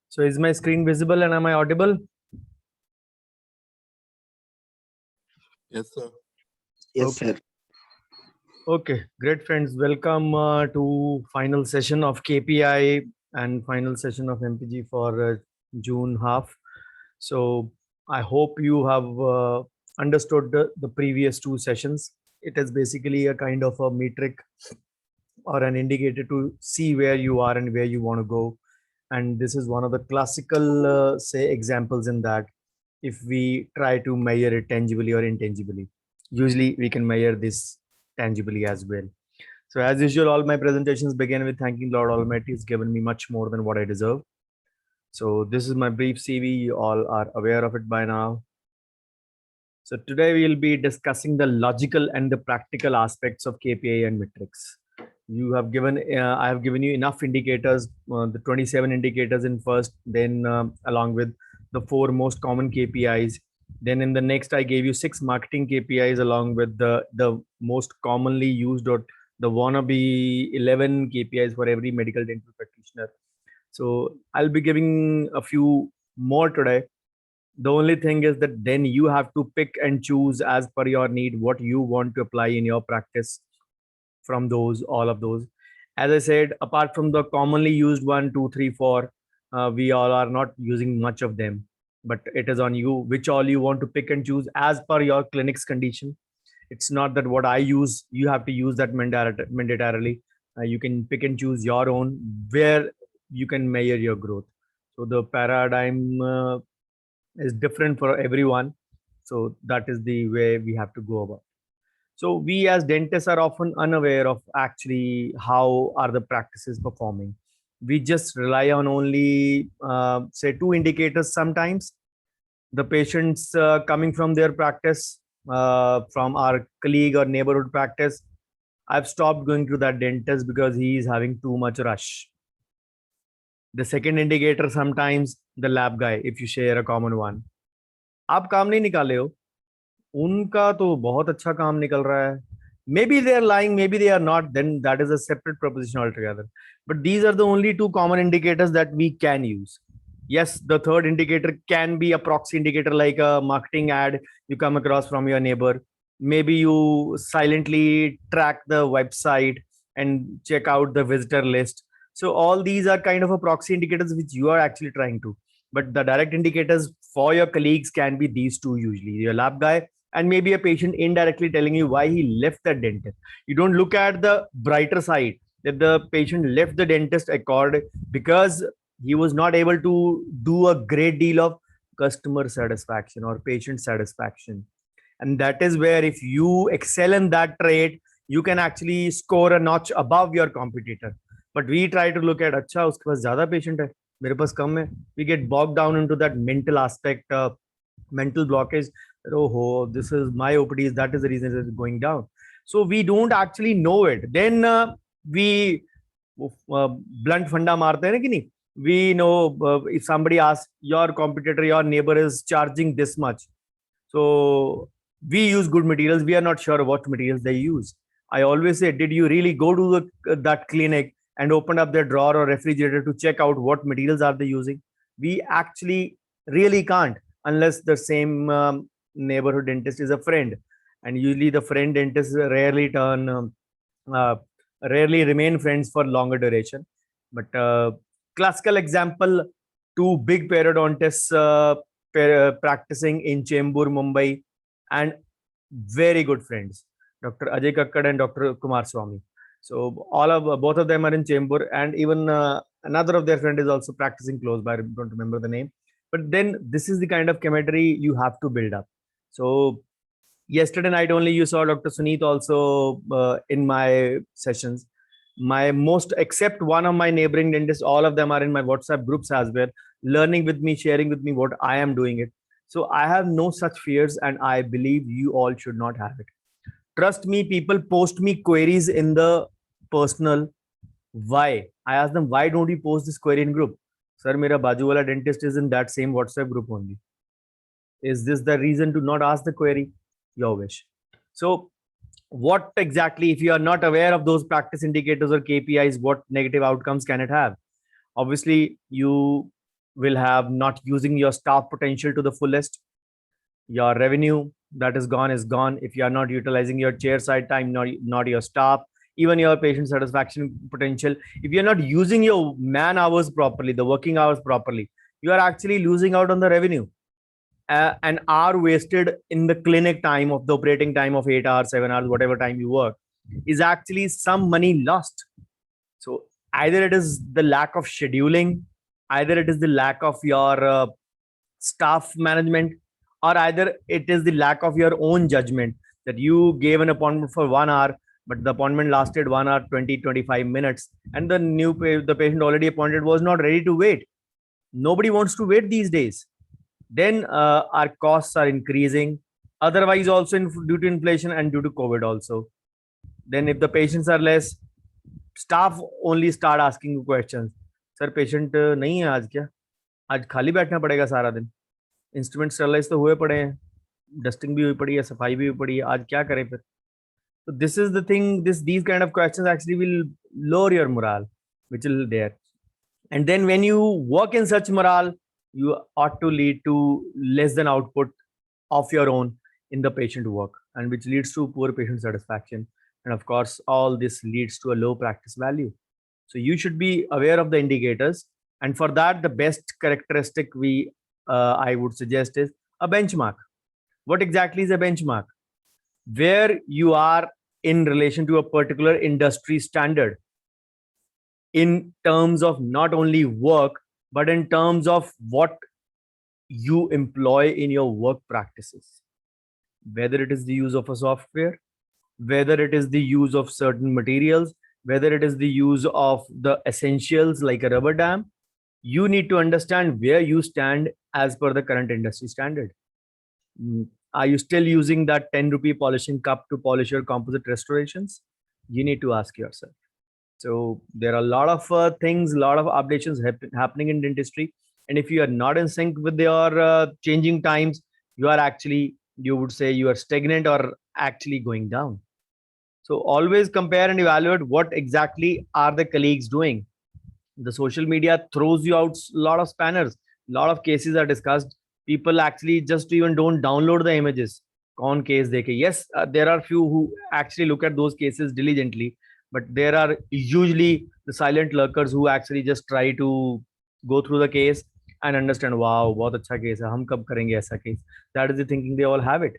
So is my screen visible and am I audible? Yes, sir. Yes, Okay. sir. Okay, great friends. Welcome to final session of KPI and final session of MPG for June half. So I hope you have understood the previous two sessions. It is basically a kind of a metric or an indicator to see where you are and where you want to go. And this is one of the classical, say, examples in that if we try to measure it tangibly or intangibly. Usually we can measure this tangibly as well. So as usual, all my presentations begin with thanking Lord Almighty. He's given me much more than what I deserve. So this is my brief CV. You all are aware of it by now. So today we'll be discussing the logical and the practical aspects of KPI and metrics. You have given, I have given you enough indicators, the 27 indicators in first, then along with the 4 most common KPIs. Then in the next, I gave you 6 marketing KPIs along with the most commonly used or the wannabe 11 KPIs for every medical dental practitioner. So I'll be giving a few more today. The only thing is that then you have to pick and choose as per your need what you want to apply in your practice from those, all of those. As I said, apart from the commonly used 1, 2, 3, 4, we all are not using much of them, but it is on you which all you want to pick and choose as per your clinic's condition. It's not that what I use, you have to use that mandatorily. You can pick and choose your own where you can measure your growth. So the paradigm is different for everyone. So that is the way we have to go about. So we as dentists are often unaware of actually how are the practices performing. We just rely on only say 2 indicators sometimes. The patients coming from their practice, from our colleague or neighborhood practice. I've stopped going to that dentist because he is having too much rush. The second indicator sometimes the lab guy, if you share a common one. आप काम नहीं निकाले हो, उनका तो बहुत अच्छा काम निकल रहा है. Maybe they are lying, maybe they are not, then that is a separate proposition altogether. But these are the only 2 common indicators that we can use. Yes, the third indicator can be a proxy indicator like a marketing ad you come across from your neighbor. Maybe you silently track the website and check out the visitor list. So all these are kind of a proxy indicators which you are actually trying to. But the direct indicators for your colleagues can be these 2 usually. Your lab guy and maybe a patient indirectly telling you why he left the dentist. You don't look at the brighter side that the patient left the dentist because he was not able to do a great deal of customer satisfaction or patient satisfaction. And that is where if you excel in that trait, you can actually score a notch above your competitor. But we try to look at, अच्छा उसके पास ज़्यादा patient है, मेरे पास कम है. We get bogged down into that mental aspect, mental blockage. Oh, this is my OPDs. That is the reason it is going down. So we don't actually know it. Then we blunt funda मारते हैं ना कि नहीं. We know if somebody asks your competitor, your neighbor is charging this much. So we use good materials. We are not sure what materials they use. I always say, did you really go to that clinic and open up their drawer or refrigerator to check out what materials are they using? We actually really can't unless the same neighborhood dentist is a friend. And usually the friend dentists rarely rarely remain friends for longer duration. But classical example, 2 big periodontists practicing in Chembur, Mumbai, and very good friends, Dr. Ajay Kakkad and Dr. Kumar Swami. So both of them are in Chembur, and even another of their friend is also practicing close by. I don't remember the name. But then this is the kind of chemistry you have to build up. So yesterday night only you saw Dr. Suneet also in my sessions. My most, except one of my neighboring dentists, all of them are in my WhatsApp groups as well, learning with me, sharing with me what I am doing it. So I have no such fears, and I believe you all should not have it. Trust me, people post me queries in the personal. Why? I ask them, why don't you post this query in group? Sir, mera baju wala dentist is in that same WhatsApp group only. Is this the reason to not ask the query? Your wish. So what exactly, if you are not aware of those practice indicators or KPIs, what negative outcomes can it have? Obviously, you will have not using your staff potential to the fullest. Your revenue that is gone if you are not utilizing your chair side time, not your staff, even your patient satisfaction potential. If you're not using your man hours properly, the working hours properly, you are actually losing out on the revenue. An hour wasted in the clinic time of the operating time of 8 hours, 7 hours, whatever time you work, is actually some money lost. So either it is the lack of scheduling, either it is the lack of your staff management, or either it is the lack of your own judgment, that you gave an appointment for 1 hour, but the appointment lasted 1 hour 25 minutes, and the patient already appointed was not ready to wait. Nobody wants to wait these days. Then our costs are increasing, otherwise also due to inflation and due to COVID also. Then if the patients are less, staff only start asking you questions. Sir, patient नहीं है आज क्या? आज खाली बैठना पड़ेगा सारा दिन? इंस्ट्रूमेंट स्टरलाइज तो हुए पड़े हैं, डस्टिंग भी हुई पड़ी है, सफाई भी हुई पड़ी है, आज क्या करें फिर? So this is the thing. These kind of questions actually will lower your morale, which will there. And then when you work in such morale, you ought to lead to less than output of your own in the patient work, and which leads to poor patient satisfaction. And of course, all this leads to a low practice value. So you should be aware of the indicators. And for that, the best characteristic I would suggest is a benchmark. What exactly is a benchmark? Where you are in relation to a particular industry standard in terms of not only work, but in terms of what you employ in your work practices. Whether it is the use of a software, whether it is the use of certain materials, whether it is the use of the essentials like a rubber dam, you need to understand where you stand as per the current industry standard. Are you still using that 10 rupee polishing cup to polish your composite restorations? You need to ask yourself. So there are a lot of things, a lot of updates happening in dentistry. And if you are not in sync with your changing times, you are actually, you would say you are stagnant or actually going down. So always compare and evaluate what exactly are the colleagues doing. The social media throws you out a lot of spanners. A lot of cases are discussed. People actually just even don't download the images. Kaun case dekhe. Yes, there are few who actually look at those cases diligently, but there are usually the silent lurkers who actually just try to go through the case and understand, wow, बहुत अच्छा case है, हम कब करेंगे ऐसा case. That is the thinking they all have it.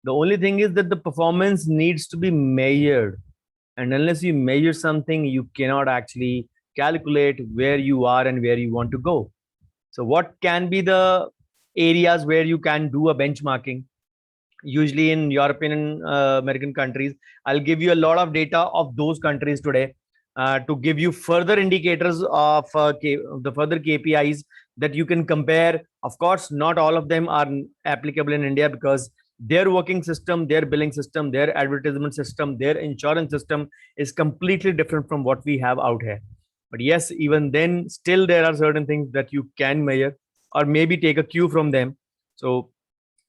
The only thing is that the performance needs to be measured, and unless you measure something, you cannot actually calculate where you are and where you want to go. So what can be the areas where you can do a benchmarking? Usually in European and American countries, I'll give you a lot of data of those countries today to give you further indicators of the further KPIs that you can compare. Of course, not all of them are applicable in India, because their working system, their billing system, their advertisement system, their insurance system is completely different from what we have out here. But yes, even then, still there are certain things that you can measure or maybe take a cue from them. So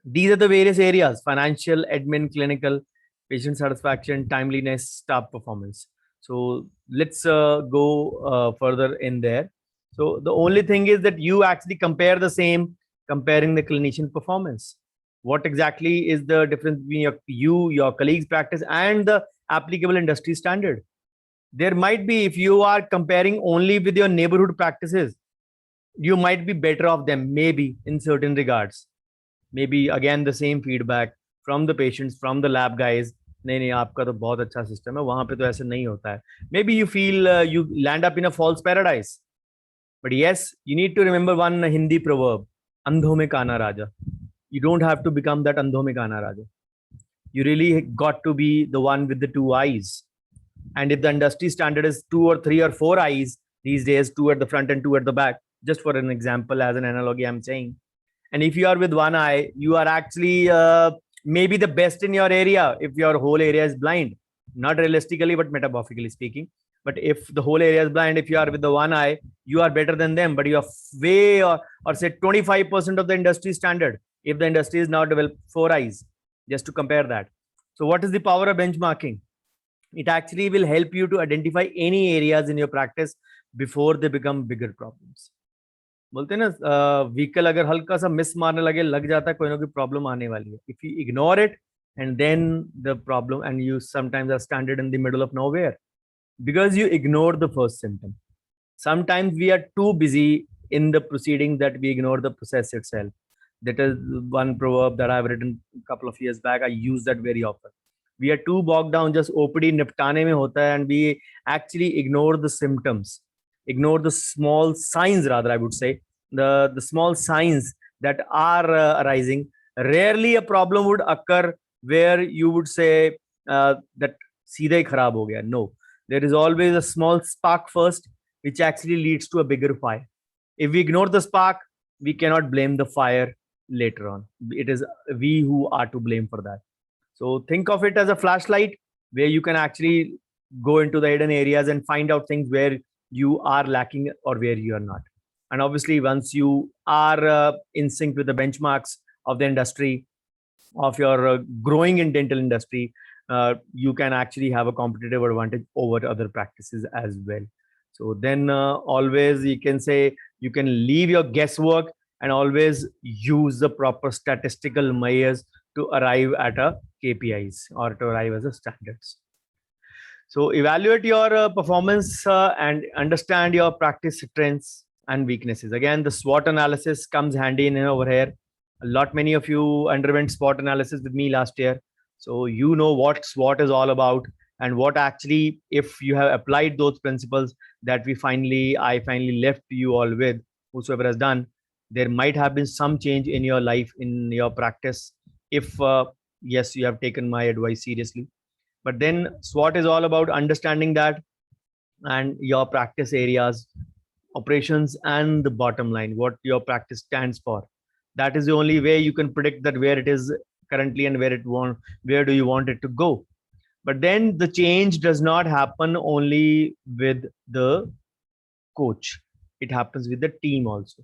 these are the various areas: financial, admin, clinical, patient satisfaction, timeliness, staff performance. So let's go further in there. So the only thing is that you actually compare the same, comparing the clinician performance. What exactly is the difference between your colleagues' practice and the applicable industry standard? There might be, if you are comparing only with your neighborhood practices, you might be better off them, maybe in certain regards. Maybe again the same feedback from the patients, from the lab guys. नहीं नहीं आपका तो बहुत अच्छा system है, वहां पे तो ऐसे नहीं होता है. Maybe you feel you land up in a false paradise. But yes, you need to remember one Hindi proverb: अंधों में काना राजा. You don't have to become that अंधों में काना राजा. You really got to be the one with the two eyes. And if the industry standard is 2 or 3 or 4 eyes these days, 2 at the front and 2 at the back, just for an example, as an analogy, I'm saying. And if you are with one eye, you are actually maybe the best in your area if your whole area is blind. Not realistically, but metaphorically speaking. But if the whole area is blind, if you are with the one eye, you are better than them. But you are way or say 25% of the industry standard if the industry is now developed 4 eyes, just to compare that. So what is the power of benchmarking? It actually will help you to identify any areas in your practice before they become bigger problems. बोलते हैं ना vehicle अगर हल्का सा miss मारने लगे लग जाता है, कोई ना कोई प्रॉब्लम आने वाली है. If you ignore it and then the problem, and you sometimes are stranded in the middle of nowhere because you ignore the first symptom. Sometimes we are too busy in the proceeding that we ignore the process itself. That is one proverb that I've written a couple of years back. I use that very often. We are too bogged down just OPD niptane mein hota hai, and we actually ignore the symptoms, ignore the small signs, rather I would say, the small signs that are arising. Rarely a problem would occur where you would say that सीधा ही खराब हो गया. No, there is always a small spark first, which actually leads to a bigger fire. If we ignore the spark, we cannot blame the fire later on. It is we who are to blame for that. So think of it as a flashlight where you can actually go into the hidden areas and find out things where you are lacking or where you are not. And obviously, once you are in sync with the benchmarks of the industry, of your growing in dental industry, you can actually have a competitive advantage over other practices as well. So then always you can say you can leave your guesswork and always use the proper statistical measures to arrive at a KPIs or to arrive as a standards. So evaluate your performance and understand your practice strengths and weaknesses. Again, the SWOT analysis comes handy in over here. Many of you underwent SWOT analysis with me last year. So you know what SWOT is all about and what actually, if you have applied those principles that I finally left you all with, whosoever has done, there might have been some change in your life, in your practice, if yes, you have taken my advice seriously. But then SWOT is all about understanding that and your practice areas, operations, and the bottom line, what your practice stands for. That is the only way you can predict that where it is currently and where do you want it to go. But then the change does not happen only with the coach. It happens with the team also.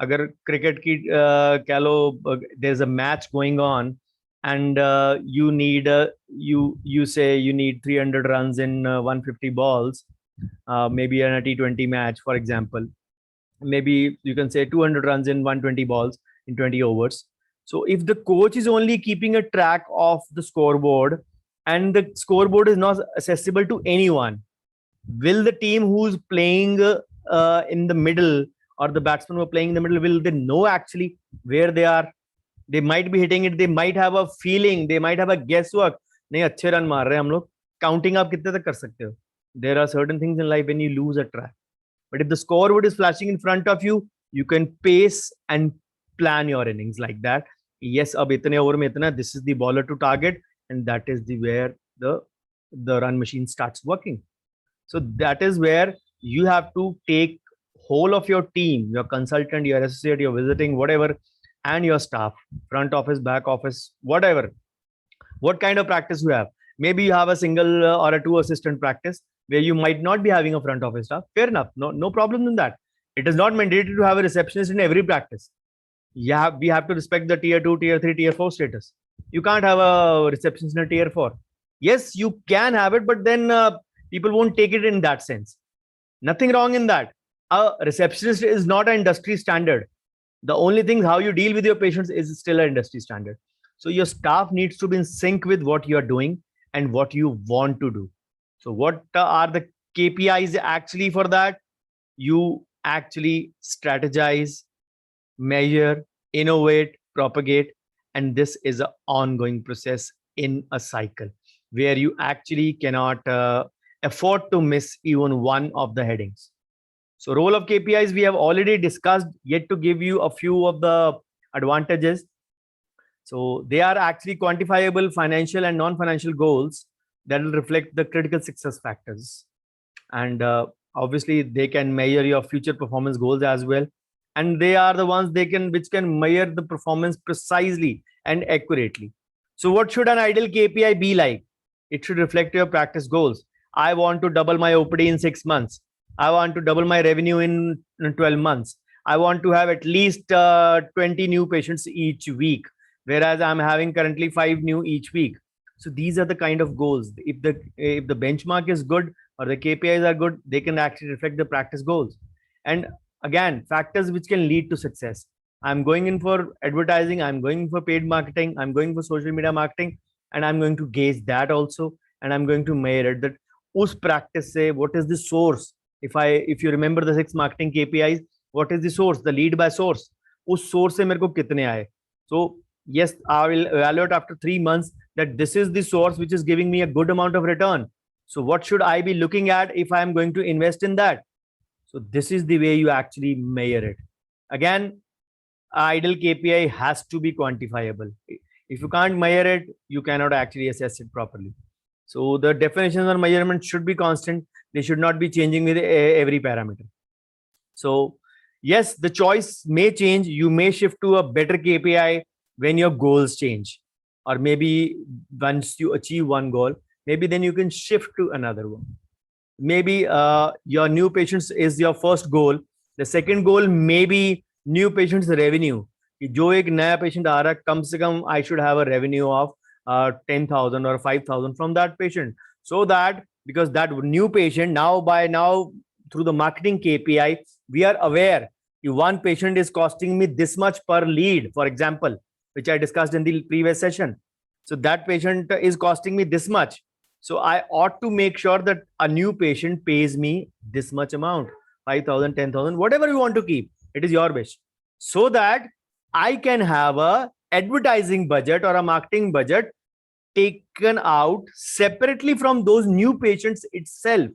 अगर cricket की कह लो there is a match going on and you need you say you need 300 runs in 150 balls, maybe in a T20 match, for example. Maybe you can say 200 runs in 120 balls in 20 overs. So if the coach is only keeping a track of the scoreboard and the scoreboard is not accessible to anyone, will the team who's playing in the middle, or the batsmen who are playing in the middle, will they know actually where they are? They might be hitting it, they might have a feeling, they might have a guesswork. नहीं अच्छे run मार रहे हैं हम लोग, counting आप कितने तक कर सकते हो? There are certain things in life when you lose a track. But if the scoreboard is flashing in front of you, you can pace and plan your innings like that. Yes, अब इतने over में इतना, this is the bowler to target, and that is the where the run machine starts working. So that is where you have to take whole of your team, your consultant, your associate, your visiting, whatever, and your staff, front office, back office, whatever. What kind of practice you have? Maybe you have a single or a two assistant practice where you might not be having a front office staff. Fair enough. No problem in that. It is not mandatory to have a receptionist in every practice. Yeah, we have to respect the tier 2, tier 3, tier 4 status. You can't have a receptionist in a tier 4. Yes, you can have it, but then people won't take it in that sense. Nothing wrong in that. A receptionist is not an industry standard. The only thing how you deal with your patients is still an industry standard. So your staff needs to be in sync with what you are doing and what you want to do. So what are the KPIs actually for that? You actually strategize, measure, innovate, propagate, and this is an ongoing process in a cycle where you actually cannot afford to miss even one of the headings. So role of KPIs we have already discussed, yet to give you a few of the advantages. So they are actually quantifiable financial and non-financial goals that will reflect the critical success factors. And obviously they can measure your future performance goals as well. And they are the ones which can measure the performance precisely and accurately. So what should an ideal KPI be like? It should reflect your practice goals. I want to double my OPD in 6 months. I want to double my revenue in 12 months. I want to have at least 20 new patients each week, whereas I'm having currently 5 new each week. So these are the kind of goals. If the benchmark is good or the KPIs are good, they can actually reflect the practice goals. And Again, factors which can lead to success. I'm going in for advertising, I'm going for paid marketing, I'm going for social media marketing, and I'm going to gauge that also, and I'm going to measure it, that us practice say what is the source. If you remember the 6 marketing KPIs, what is the source, the lead by source, us source से मेरे को कितने आए. So yes, I will evaluate after 3 months that this is the source which is giving me a good amount of return. So what should I be looking at if I am going to invest in that? So this is the way you actually measure it. Again, ideal KPI has to be quantifiable. If you can't measure it, you cannot actually assess it properly. So the definitions on measurement should be constant. They should not be changing with every parameter. So yes, the choice may change. You may shift to a better KPI when your goals change, or maybe once you achieve one goal, maybe then you can shift to another one. Maybe your new patients is your first goal. The second goal may be new patients revenue. कि जो एक नया patient आ रहा है, कम से कम I should have a revenue of 10,000 or 5,000 from that patient. So that because that new patient now through the marketing KPI, we are aware if one patient is costing me this much per lead, for example, which I discussed in the previous session. So that patient is costing me this much. So I ought to make sure that a new patient pays me this much amount, 5,000, 10,000, whatever you want to keep. It is your wish. So that I can have a advertising budget or a marketing budget taken out separately from those new patients itself.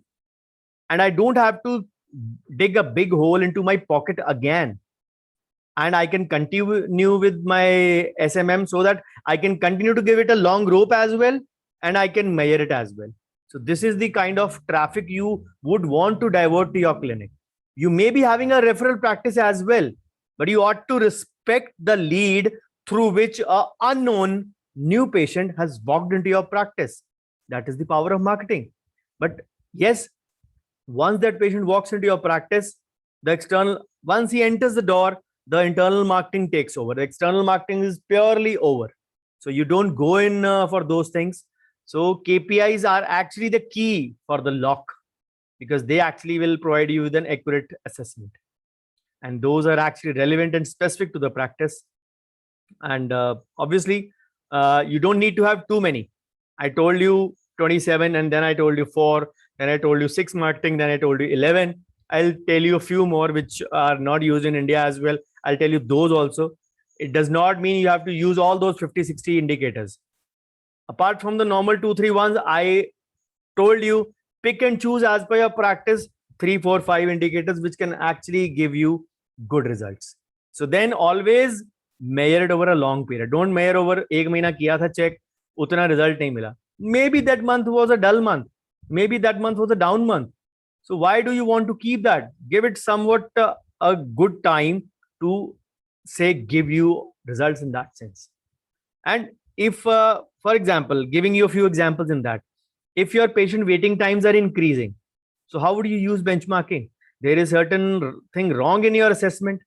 And I don't have to dig a big hole into my pocket again. And I can continue with my SMM so that I can continue to give it a long rope as well, and I can measure it as well. So this is the kind of traffic you would want to divert to your clinic. You may be having a referral practice as well, but you ought to respect the lead through which an unknown new patient has walked into your practice. That is the power of marketing. But yes, once that patient walks into your practice, once he enters the door, the internal marketing takes over. The external marketing is purely over. So you don't go in for those things. So KPIs are actually the key for the lock, because they actually will provide you with an accurate assessment. And those are actually relevant and specific to the practice. And obviously, you don't need to have too many. I told you 27, and then I told you 4, then I told you 6 marketing, then I told you 11. I'll tell you a few more which are not used in India as well. I'll tell you those also. It does not mean you have to use all those 50, 60 indicators. Apart from the normal 2, 3 ones, I told you pick and choose as per your practice 3, 4, 5 indicators which can actually give you good results. So then always measure it over a long period. Don't measure over एक महीना किया था check, उतना result नहीं मिला. Maybe that month was a dull month. Maybe that month was a down month. So why do you want to keep that? Give it somewhat a good time to say give you results in that sense. And if, for example, giving you a few examples in that, if your patient waiting times are increasing, so how would you use benchmarking? There is certain thing wrong in your assessment,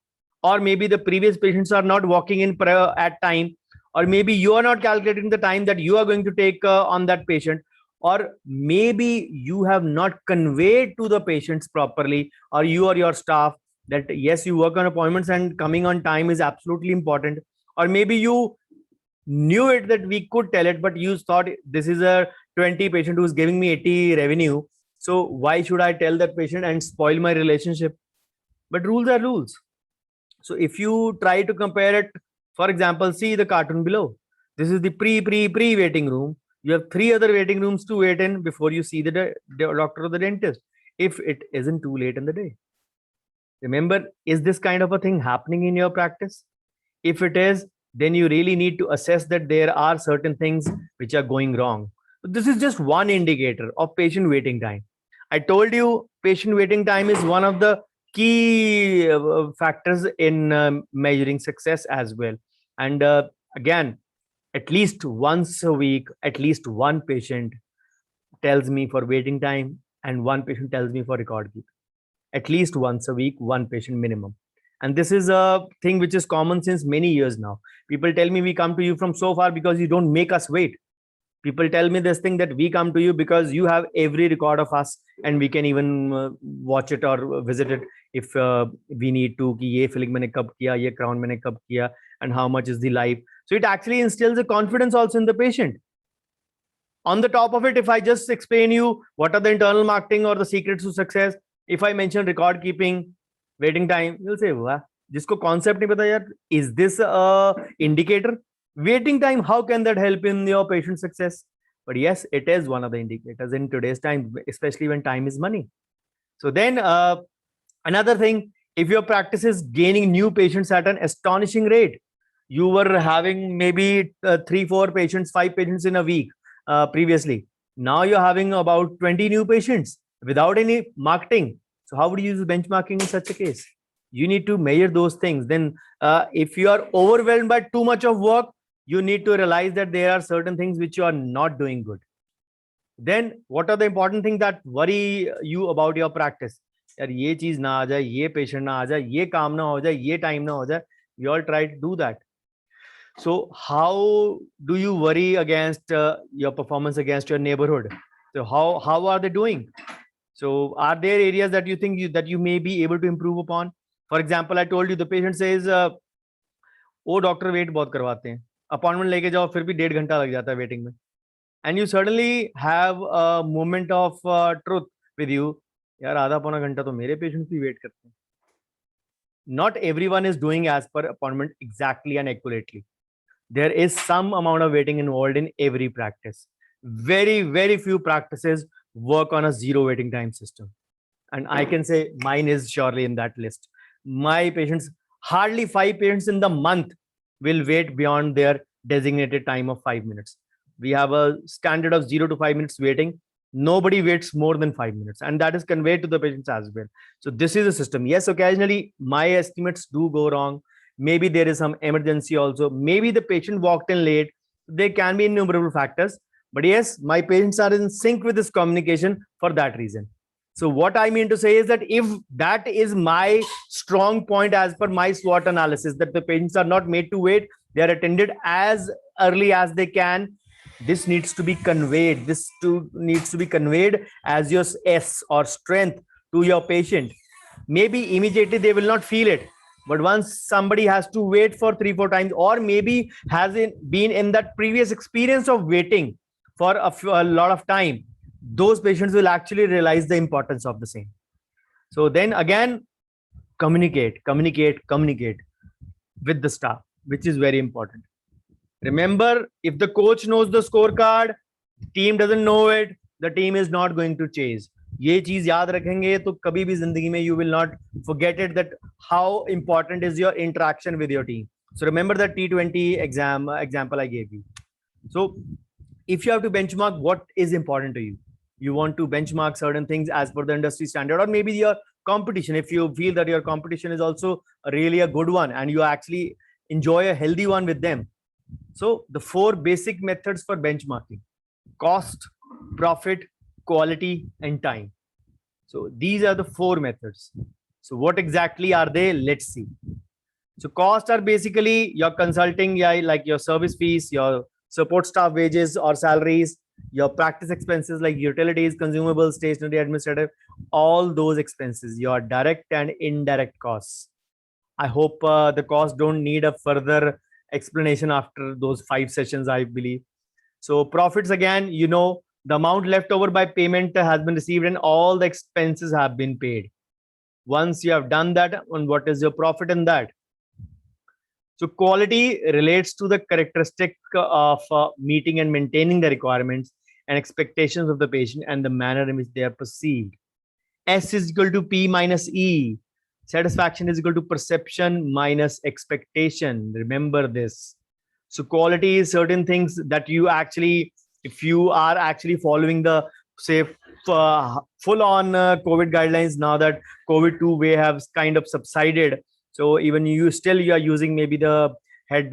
or maybe the previous patients are not walking in at time, or maybe you are not calculating the time that you are going to take on that patient, or maybe you have not conveyed to the patients properly, or you or your staff, that yes, you work on appointments and coming on time is absolutely important. Or maybe you knew it that we could tell it, but you thought this is a 20 patient who's giving me 80 revenue, so why should I tell that patient and spoil my relationship? But rules are rules. So if you try to compare it, for example, see the cartoon below. This is the pre waiting room. You have 3 other waiting rooms to wait in before you see the doctor or the dentist, if it isn't too late in the day. Remember, is this kind of a thing happening in your practice? If it is, then you really need to assess that there are certain things which are going wrong. This is just one indicator of patient waiting time. I told you patient waiting time is one of the key factors in measuring success as well. And again, at least once a week, at least one patient tells me for waiting time and one patient tells me for record keep. At least once a week, one patient minimum. And this is a thing which is common since many years now. People tell me we come to you from so far because you don't make us wait. People tell me this thing that we come to you because you have every record of us and we can even watch it or visit it if we need to कि ये filling मैंने कब किया, ये crown मैंने कब किया, and how much is the life. So it actually instills a confidence also in the patient. On the top of it, if I just explain you what are the internal marketing or the secrets to success, if I mention record keeping, waiting time, you'll say, wow, जिसको concept नहीं पता यार, is this a indicator? Waiting time, how can that help in your patient success? But yes, it is one of the indicators in today's time, especially when time is money. So then another thing, if your practice is gaining new patients at an astonishing rate, you were having maybe 3, 4 patients, 5 patients in a week previously. Now you're having about 20 new patients without any marketing. So how would you use benchmarking in such a case? You need to measure those things. Then if you are overwhelmed by too much of work, you need to realize that there are certain things which you are not doing good. Then what are the important things that worry you about your practice? यार ये चीज ना आ जाए, ये patient ना आ जाए, ये काम ना हो जाए, ये टाइम ना हो जाए. We all try to do that. So how do you worry against your performance against your neighborhood? So how are they doing? So are there areas that you think that you may be able to improve upon? For example, I told you the patient says, "Oh, doctor wait बहुत करवाते हैं, appointment लेके जाओ फिर भी 1.5 घंटा लग जाता है waiting में." And you suddenly have a moment of truth with you. यार आधा पौना घंटा तो मेरे patients भी wait करते हैं. Not everyone is doing as per appointment exactly and accurately. There is some amount of waiting involved in every practice. Very, very few practices work on a 0 waiting time system. And I can say mine is surely in that list. My patients, hardly 5 patients in the month will wait beyond their designated time of 5 minutes. We have a standard of 0 to 5 minutes waiting. Nobody waits more than 5 minutes, and that is conveyed to the patients as well. So this is a system. Yes, occasionally my estimates do go wrong. Maybe there is some emergency also. Maybe the patient walked in late. There can be innumerable factors. But yes, my patients are in sync with this communication for that reason. So what I mean to say is that if that is my strong point as per my SWOT analysis, that the patients are not made to wait, they are attended as early as they can. This needs to be conveyed. Needs to be conveyed as your S or strength to your patient. Maybe immediately they will not feel it. But once somebody has to wait for 3-4 times, or maybe has been in that previous experience of waiting for a lot of time, those patients will actually realize the importance of the same. So then again, communicate with the staff, which is very important. Remember, if the coach knows the scorecard, team doesn't know it, the team is not going to chase. ये चीज याद रखेंगे तो कभी भी जिंदगी में you will not forget it, that how important is your interaction with your team. So remember that T20 example I gave you. So if you have to benchmark what is important to you, you want to benchmark certain things as per the industry standard, or maybe your competition, if you feel that your competition is also really a good one and you actually enjoy a healthy one with them. So the 4 basic methods for benchmarking: cost, profit, quality, and time. So these are the 4 methods. So what exactly are they? Let's see. So costs are basically your consulting, like your service fees, your support staff wages or salaries, your practice expenses like utilities, consumables, stationery, administrative, all those expenses, your direct and indirect costs. I hope the costs don't need a further explanation after those 5 sessions, I believe. So profits, again, the amount left over by payment has been received and all the expenses have been paid. Once you have done that, and what is your profit in that? So quality relates to the characteristic of meeting and maintaining the requirements and expectations of the patient and the manner in which they are perceived. S is equal to P minus E. Satisfaction is equal to perception minus expectation. Remember this. So quality is certain things that you actually, if you are actually following the, say, full on COVID guidelines, now that COVID-2 wave has kind of subsided. So even you are using maybe the head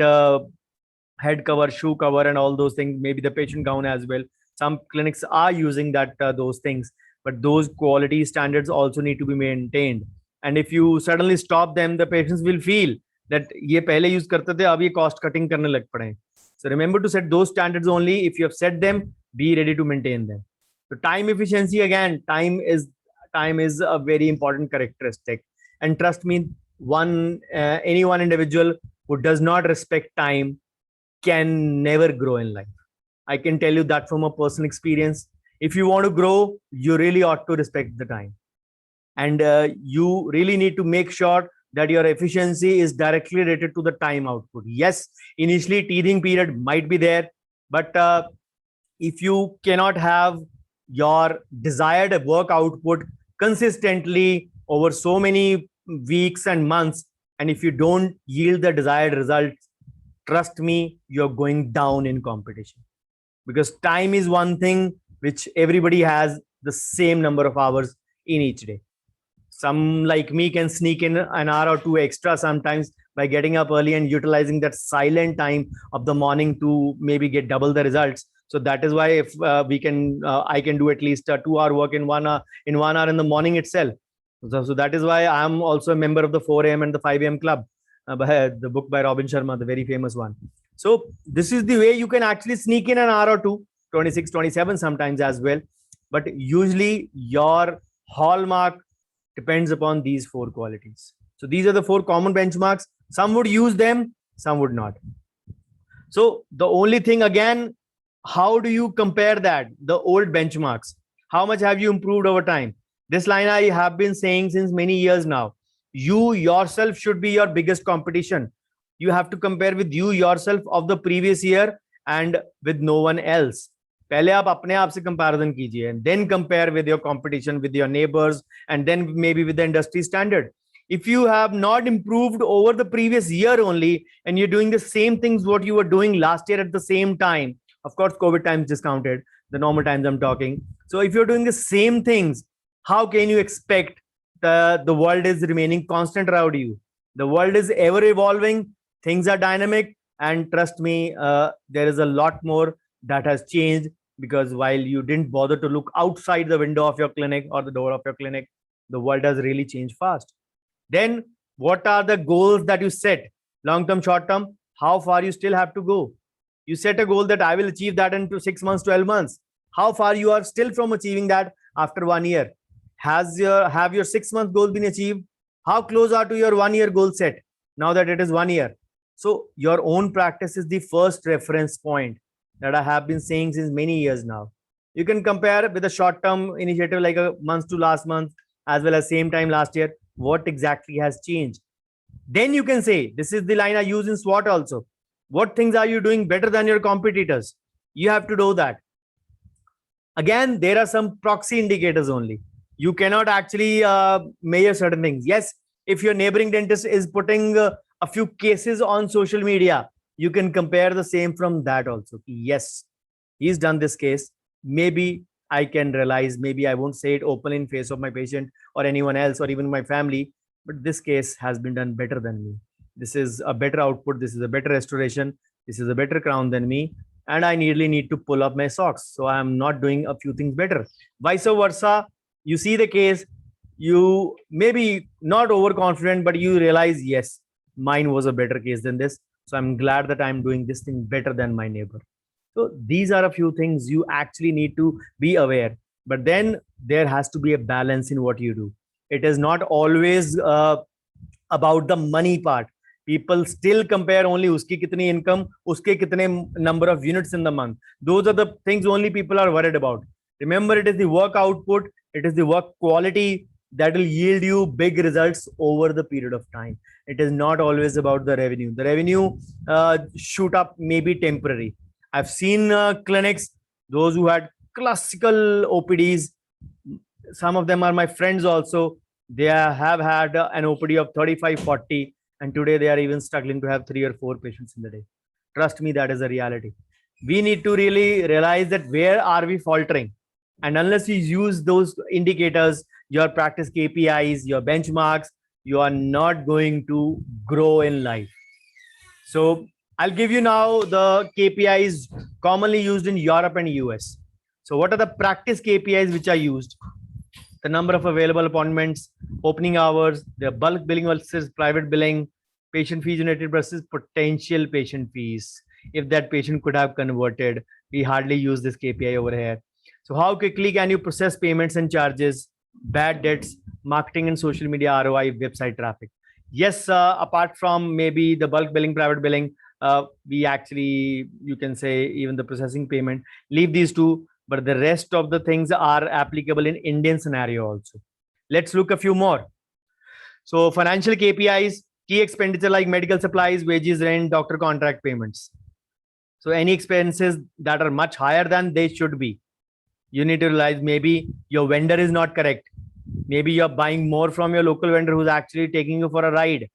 cover, shoe cover, and all those things, maybe the patient gown as well. Some clinics are using that those things, but those quality standards also need to be maintained. And if you suddenly stop them, the patients will feel that ये पहले use करते थे, अब ये cost cutting करने लग पड़े. So remember to set those standards only. If you have set them, be ready to maintain them. So time efficiency, again, time is a very important characteristic. And trust me, any one individual who does not respect time can never grow in life. I can tell you that from a personal experience. If you want to grow, you really ought to respect the time. And you really need to make sure that your efficiency is directly related to the time output. Yes, initially teething period might be there, but if you cannot have your desired work output consistently over so many weeks and months, and if you don't yield the desired results, trust me, you're going down in competition, because time is one thing which everybody has the same number of hours in each day. Some like me can sneak in an hour or two extra sometimes by getting up early and utilizing that silent time of the morning to maybe get double the results. So that is why if I can do at least a 2 hour work in 1 hour in the morning itself. So that is why I am also a member of the 4 a.m. and the 5 a.m. club, by the book by Robin Sharma, the very famous one. So this is the way you can actually sneak in an hour or two, 26, 27 sometimes as well. But usually your hallmark depends upon these 4 qualities. So these are the 4 common benchmarks. Some would use them, some would not. So the only thing, again, how do you compare that? The old benchmarks. How much have you improved over time? This line I have been saying since many years now. You yourself should be your biggest competition. You have to compare with you yourself of the previous year and with no one else. पहले आप अपने आप से comparison कीजिए, and then compare with your competition, with your neighbors, and then maybe with the industry standard. If you have not improved over the previous year only, and you're doing the same things what you were doing last year at the same time, of course COVID times discounted, the normal times I'm talking. So if you're doing the same things, how can you expect the world is remaining constant around you? The world is ever evolving, things are dynamic, and trust me, there is a lot more that has changed, because while you didn't bother to look outside the window of your clinic or the door of your clinic, the world has really changed fast. Then what are the goals that you set? Long term, short term, how far you still have to go? You set a goal that I will achieve that in 6 months, 12 months. How far you are still from achieving that after 1 year? Have your 6-month goal been achieved? How close are to your 1 year goal set now that it is 1 year? So your own practice is the first reference point that I have been saying since many years now. You can compare with a short-term initiative like a month to last month, as well as same time last year. What exactly has changed? Then you can say, this is the line I use in SWOT also. What things are you doing better than your competitors? You have to know that. Again, there are some proxy indicators only. You cannot actually measure certain things. Yes, if your neighboring dentist is putting a few cases on social media, you can compare the same from that also. Yes, he's done this case. Maybe I can realize, maybe I won't say it openly in face of my patient or anyone else or even my family, but this case has been done better than me. This is a better output. This is a better restoration. This is a better crown than me. And I nearly need to pull up my socks. So I'm not doing a few things better. Vice versa, you see the case, you maybe not overconfident, but you realize, yes, mine was a better case than this. So I'm glad that I'm doing this thing better than my neighbor. So these are a few things you actually need to be aware. But then there has to be a balance in what you do. It is not always about the money part. People still compare only uski kitni income, uske kitne number of units in the month. Those are the things only people are worried about. Remember, it is the work output, it is the work quality that will yield you big results over the period of time. It is not always about the revenue. The revenue shoot up may be temporary. I've seen clinics, those who had classical OPDs, some of them are my friends also. They have had an OPD of 35, 40, and today they are even struggling to have 3 or 4 patients in the day. Trust me, that is a reality. We need to really realize that where are we faltering? And unless you use those indicators, your practice KPIs, your benchmarks, you are not going to grow in life. So I'll give you now the KPIs commonly used in Europe and US. So what are the practice KPIs which are used? The number of available appointments, opening hours, the bulk billing versus private billing, patient fees generated versus potential patient fees. if that patient could have converted. We hardly use this KPI over here. So how quickly can you process payments and charges, bad debts, marketing and social media ROI, website traffic? Yes, apart from maybe the bulk billing, private billing, we actually, you can say even the processing payment, leave these two, but the rest of the things are applicable in Indian scenario also. Let's look a few more. So financial KPIs, key expenditure like medical supplies, wages, rent, doctor contract payments. So any expenses that are much higher than they should be, you need to realize maybe your vendor is not correct. Maybe you're buying more from your local vendor who's actually taking you for a ride.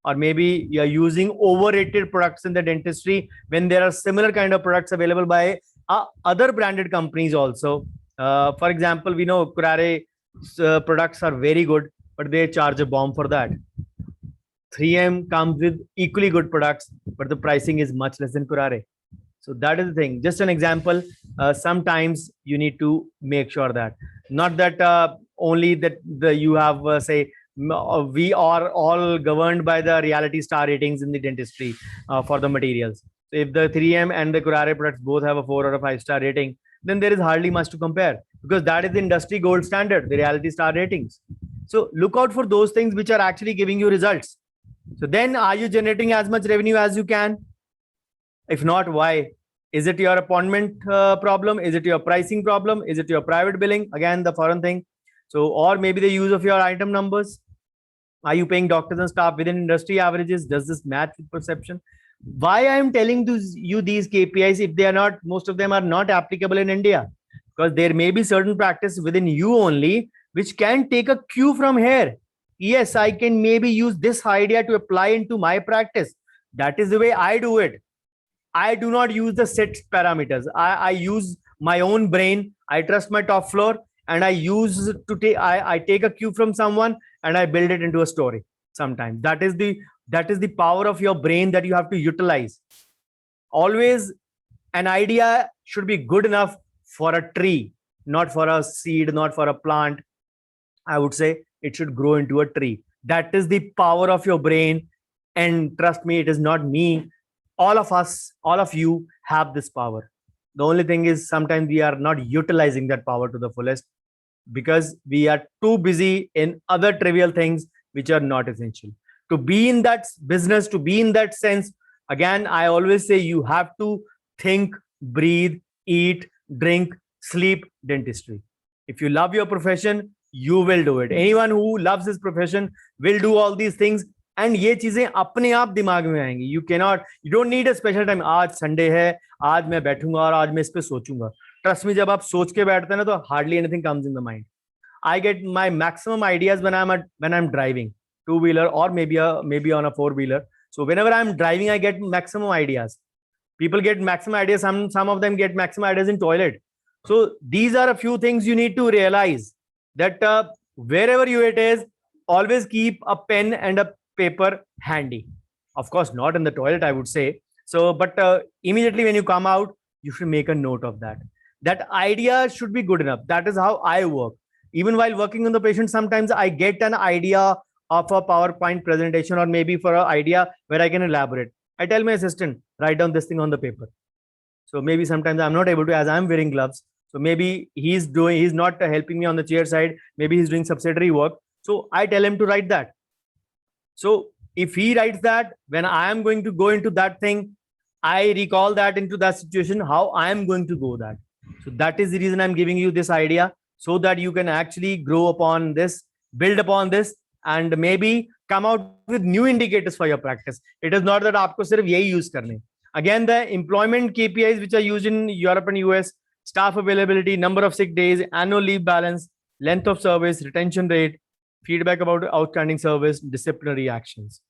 Or maybe you're using overrated products in the dentistry when there are similar kind of products available by other branded companies also. For example, we know Curare products are very good, but they charge a bomb for that. 3M comes with equally good products, but the pricing is much less than Curare. So that is the thing. Just an example. Sometimes you need to make sure that not that only that you have say we are all governed by the reality star ratings in the dentistry for the materials. So if the 3M and the Curare products both have a 4 or a 5-star rating, then there is hardly much to compare because that is the industry gold standard, the reality star ratings. So look out for those things which are actually giving you results. So then are you generating as much revenue as you can? If not, why? Is it your appointment problem? Is it your pricing problem? Is it your private billing? Again, the foreign thing. So, or maybe the use of your item numbers. Are you paying doctors and staff within industry averages? Does this match with perception? Why I am telling you these KPIs if they are not, most of them are not applicable in India? Because there may be certain practice within you only which can take a cue from here. Yes, I can maybe use this idea to apply into my practice. That is the way I do it. I do not use the set parameters. I use my own brain. I trust my top floor and I use to take, I take a cue from someone and I build it into a story. Sometimes that is the power of your brain that you have to utilize. Always an idea should be good enough for a tree, not for a seed, not for a plant. I would say it should grow into a tree. That is the power of your brain. And trust me, it is not me. All of us, all of you have this power. The only thing is sometimes we are not utilizing that power to the fullest because we are too busy in other trivial things which are not essential. To be in that business, to be in that sense, again, I always say you have to think, breathe, eat, drink, sleep dentistry. If you love your profession, you will do it. Anyone who loves his profession will do all these things. And ये चीजें अपने आप दिमाग में आएंगी. You cannot, you don't need a special time. आज Sunday है, आज मैं बैठूंगा और आज मैं इस पे सोचूंगा. ट्रस्ट मी, जब आप सोच के बैठते हैं ना तो hardly anything comes in the mind. I get my maximum ideas when I am driving two wheeler और maybe on a 4-wheeler. So whenever I'm driving, I get maximum ideas. People get maximum ideas. Some of them get maximum ideas in toilet. So these are a few things you need to realize that wherever it is, always keep a pen and a paper handy. Of course, not in the toilet, I would say. So, but immediately when you come out, you should make a note of that. That idea should be good enough. That is how I work. Even while working on the patient, sometimes I get an idea of a PowerPoint presentation or maybe for an idea where I can elaborate. I tell my assistant, write down this thing on the paper. So maybe sometimes I'm not able to, as I'm wearing gloves. So maybe he's not helping me on the chair side. Maybe he's doing subsidiary work. So I tell him to write that. So if he writes that, when I am going to go into that thing, I recall that into that situation, how I am going to go that. So that is the reason I'm giving you this idea so that you can actually grow upon this, build upon this, and maybe come out with new indicators for your practice. It is not that aapko sirf yahi use karne. Again, the employment KPIs which are used in Europe and US, staff availability, number of sick days, annual leave balance, length of service, retention rate, feedback about outstanding service, disciplinary actions.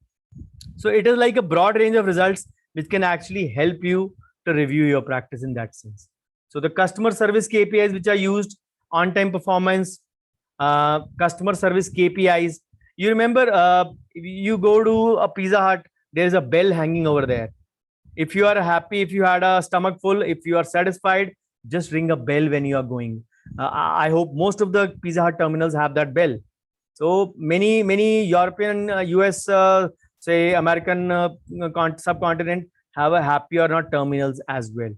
So it is like a broad range of results which can actually help you to review your practice in that sense. So the customer service KPIs which are used, on-time performance, customer service KPIs. You remember, you go to a Pizza Hut, there is a bell hanging over there. If you are happy, if you had a stomach full, if you are satisfied, just ring a bell when you are going. I hope most of the Pizza Hut terminals have that bell. So many European, US, say American subcontinent, have a happy or not terminals as well.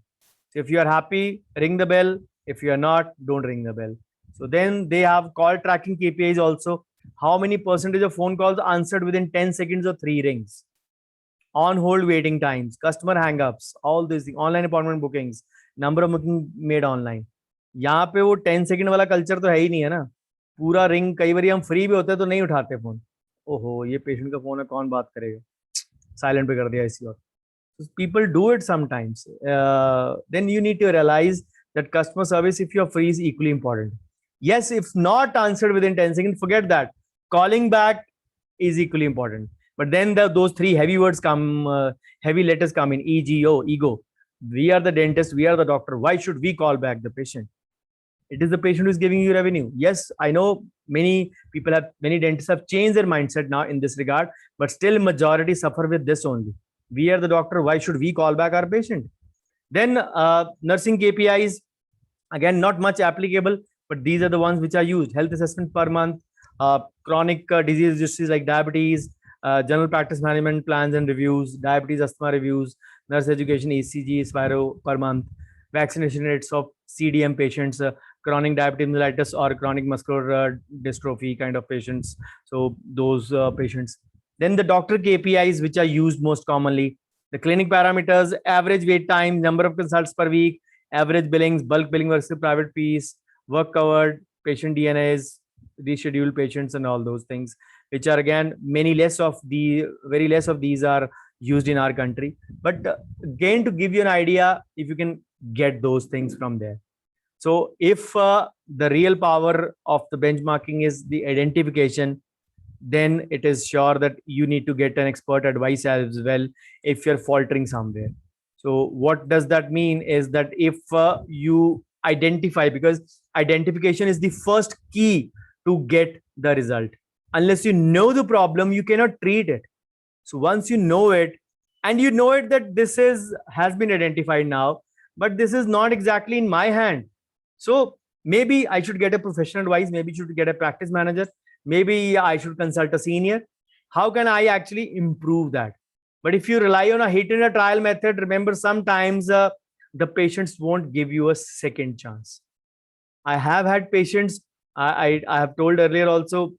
So if you are happy, ring the bell. If you are not, don't ring the bell. So then they have call tracking KPIs also. How many percentage of phone calls answered within 10 seconds or 3 rings? On hold waiting times, customer hang-ups, all these things, online appointment bookings, number of booking made online. यहाँ पे वो 10 second वाला culture तो है ही नहीं है ना. पूरा रिंग, कई बार हम फ्री भी होते हैं तो नहीं उठाते फोन. ओहो, ये पेशेंट का फोन है, कौन बात करेगा, साइलेंट पे कर दिया इसी और. People do it sometimes. Then you need to realize that customer service, if you're free, is equally important. Yes, if not answered within 10 seconds, forget that. Calling back is equally important. But then those three heavy words come, heavy letters come in: ego, ego. We are the dentist, we are the doctor. Why should we call back the patient? It is the patient who is giving you revenue. Yes, I know many dentists have changed their mindset now in this regard, but still majority suffer with this only. We are the doctor, why should we call back our patient? Then nursing KPIs, again, not much applicable, but these are the ones which are used. Health assessment per month, chronic disease registries like diabetes, general practice management plans and reviews, diabetes, asthma reviews, nurse education, ECG, Spiro per month, vaccination rates of CDM patients, chronic diabetes mellitus or chronic muscular dystrophy kind of patients. So those patients. Then the doctor KPIs, which are used most commonly: the clinic parameters, average wait time, number of consults per week, average billings, bulk billing versus private fees, work covered, patient DNAs, rescheduled patients, and all those things, which are again very less of these are used in our country. But again, to give you an idea, if you can get those things from there. So if the real power of the benchmarking is the identification, then it is sure that you need to get an expert advice as well if you're faltering somewhere. So what does that mean is that if you identify, because identification is the first key to get the result. Unless you know the problem, you cannot treat it. So once you know it, and you know it that this has been identified now, but this is not exactly in my hand. So maybe I should get a professional advice, maybe you should get a practice manager, maybe I should consult a senior. How can I actually improve that? But if you rely on a hit and a trial method, remember sometimes the patients won't give you a second chance. I have had patients, I have told earlier also,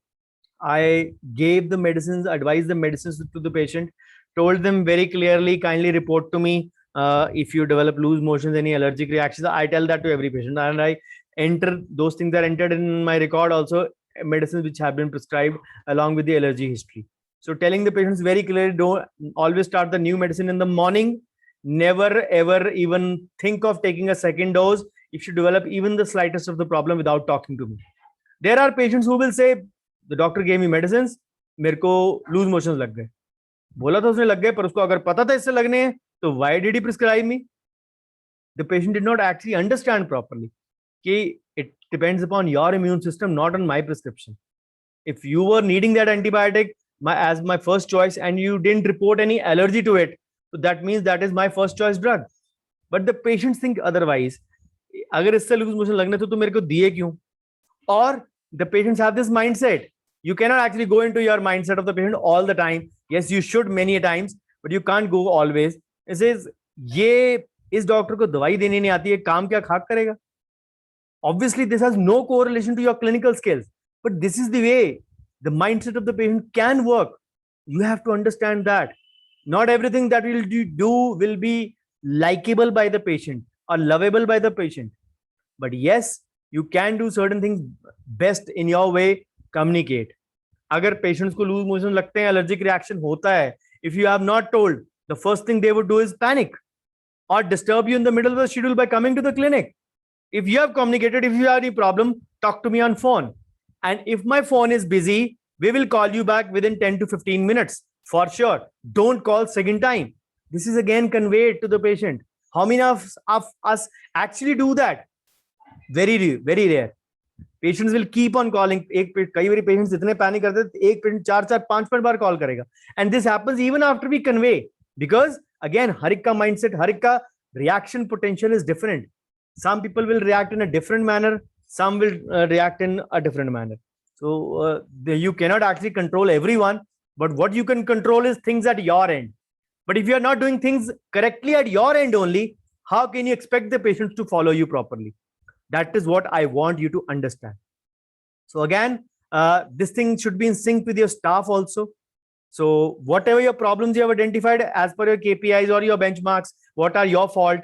I gave the medicines, advised the medicines to the patient, told them very clearly, kindly report to me if you develop loose motions, any allergic reactions. I tell that to every patient, and I enter, those things are entered in my record also, medicines which have been prescribed along with the allergy history. So telling the patients very clearly, don't always start the new medicine in the morning. Never ever even think of taking a second dose if you develop even the slightest of the problem without talking to me. There are patients who will say, the doctor gave me medicines, मेरे को loose motions लग गए. बोला तो उसने लग गए, पर उसको अगर पता था इससे लगने हैं, तो why did he prescribe me? The patient did not actually understand properly कि it depends upon your immune system, not on my prescription. If you were needing that antibiotic as my first choice and you didn't report any allergy to it, so that means that is my first choice drug. But the patients think otherwise. अगर इससे loose motion लगने तो मेरे को दिए क्यों? Or the patients have this mindset. You cannot actually go into your mindset of the patient all the time. Yes, you should many times, but you can't go always. It says, ये इस doctor को दवाई देनी नहीं आती है, काम क्या खाक करेगा? Obviously, this has no correlation to your clinical skills, but this is the way the mindset of the patient can work. You have to understand that not everything that will do will be likable by the patient or lovable by the patient. But yes, you can do certain things best in your way. Communicate. अगर patients को lose motion लगते हैं, allergic reaction होता है, if you have not told, the first thing they would do is panic or disturb you in the middle of the schedule by coming to the clinic. If you have communicated, if you have any problem, talk to me on phone. And if my phone is busy, we will call you back within 10 to 15 minutes for sure. Don't call second time. This is again conveyed to the patient. How many of us actually do that? Very rare. Patients will keep on calling. कई बार patients इतने panic करते हैं, एक patient 4-5 बार call करेगा. And this happens even after we convey, because again, हर एक का mindset, हर एक का reaction potential is different. Some people will react in a different manner. Some will react in a different manner. So you cannot actually control everyone, but what you can control is things at your end. But if you are not doing things correctly at your end only, how can you expect the patients to follow you properly? That is what I want you to understand. So again, this thing should be in sync with your staff also. So whatever your problems you have identified as per your KPIs or your benchmarks, what are your fault,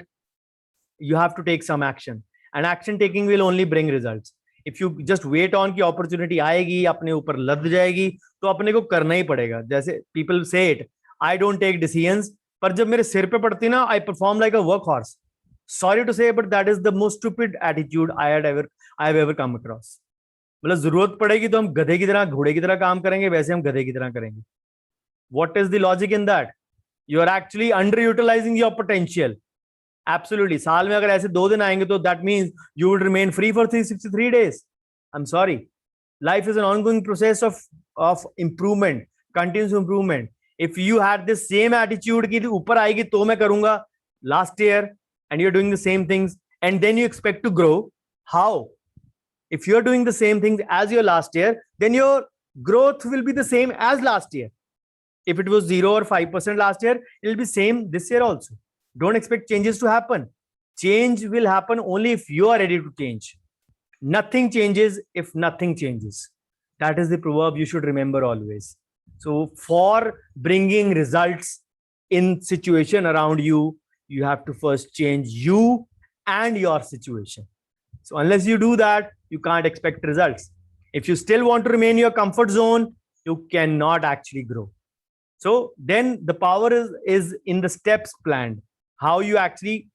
you have to take some action. And action taking will only bring results. If you just wait on कि opportunity आएगी, अपने ऊपर लद जाएगी, तो अपने को करना ही पड़ेगा. जैसे people say it, I don't take decisions, पर जब मेरे सिर पे पड़ती ना, I perform like a workhorse. Sorry to say, but that is the most stupid attitude I have ever come across. मतलब जरूरत पड़ेगी तो हम गधे की तरह घोड़े की तरह काम करेंगे, वैसे हम गधे की तरह करेंगे. What is the logic in that? You are actually underutilizing your potential. Absolutely. साल में अगर ऐसे 2 दिन आएंगे तो that means you would remain free for 363 days. I'm sorry. Life is an ongoing process of improvement, continuous improvement. If you had this same attitude कि ऊपर आएगी तो मैं करूंगा last year and you're doing the same things and then you expect to grow, how? If you're doing the same things as your last year, then your growth will be the same as last year. If it was 0 or 5% last year, it will be same this year also. Don't expect changes to happen. Change will happen only if you are ready to change. Nothing changes if nothing changes. That is the proverb you should remember always. So for bringing results in situation around you, you have to first change you and your situation. So unless you do that, you can't expect results. If you still want to remain in your comfort zone, you cannot actually grow. So then the power is in the steps planned, how you actually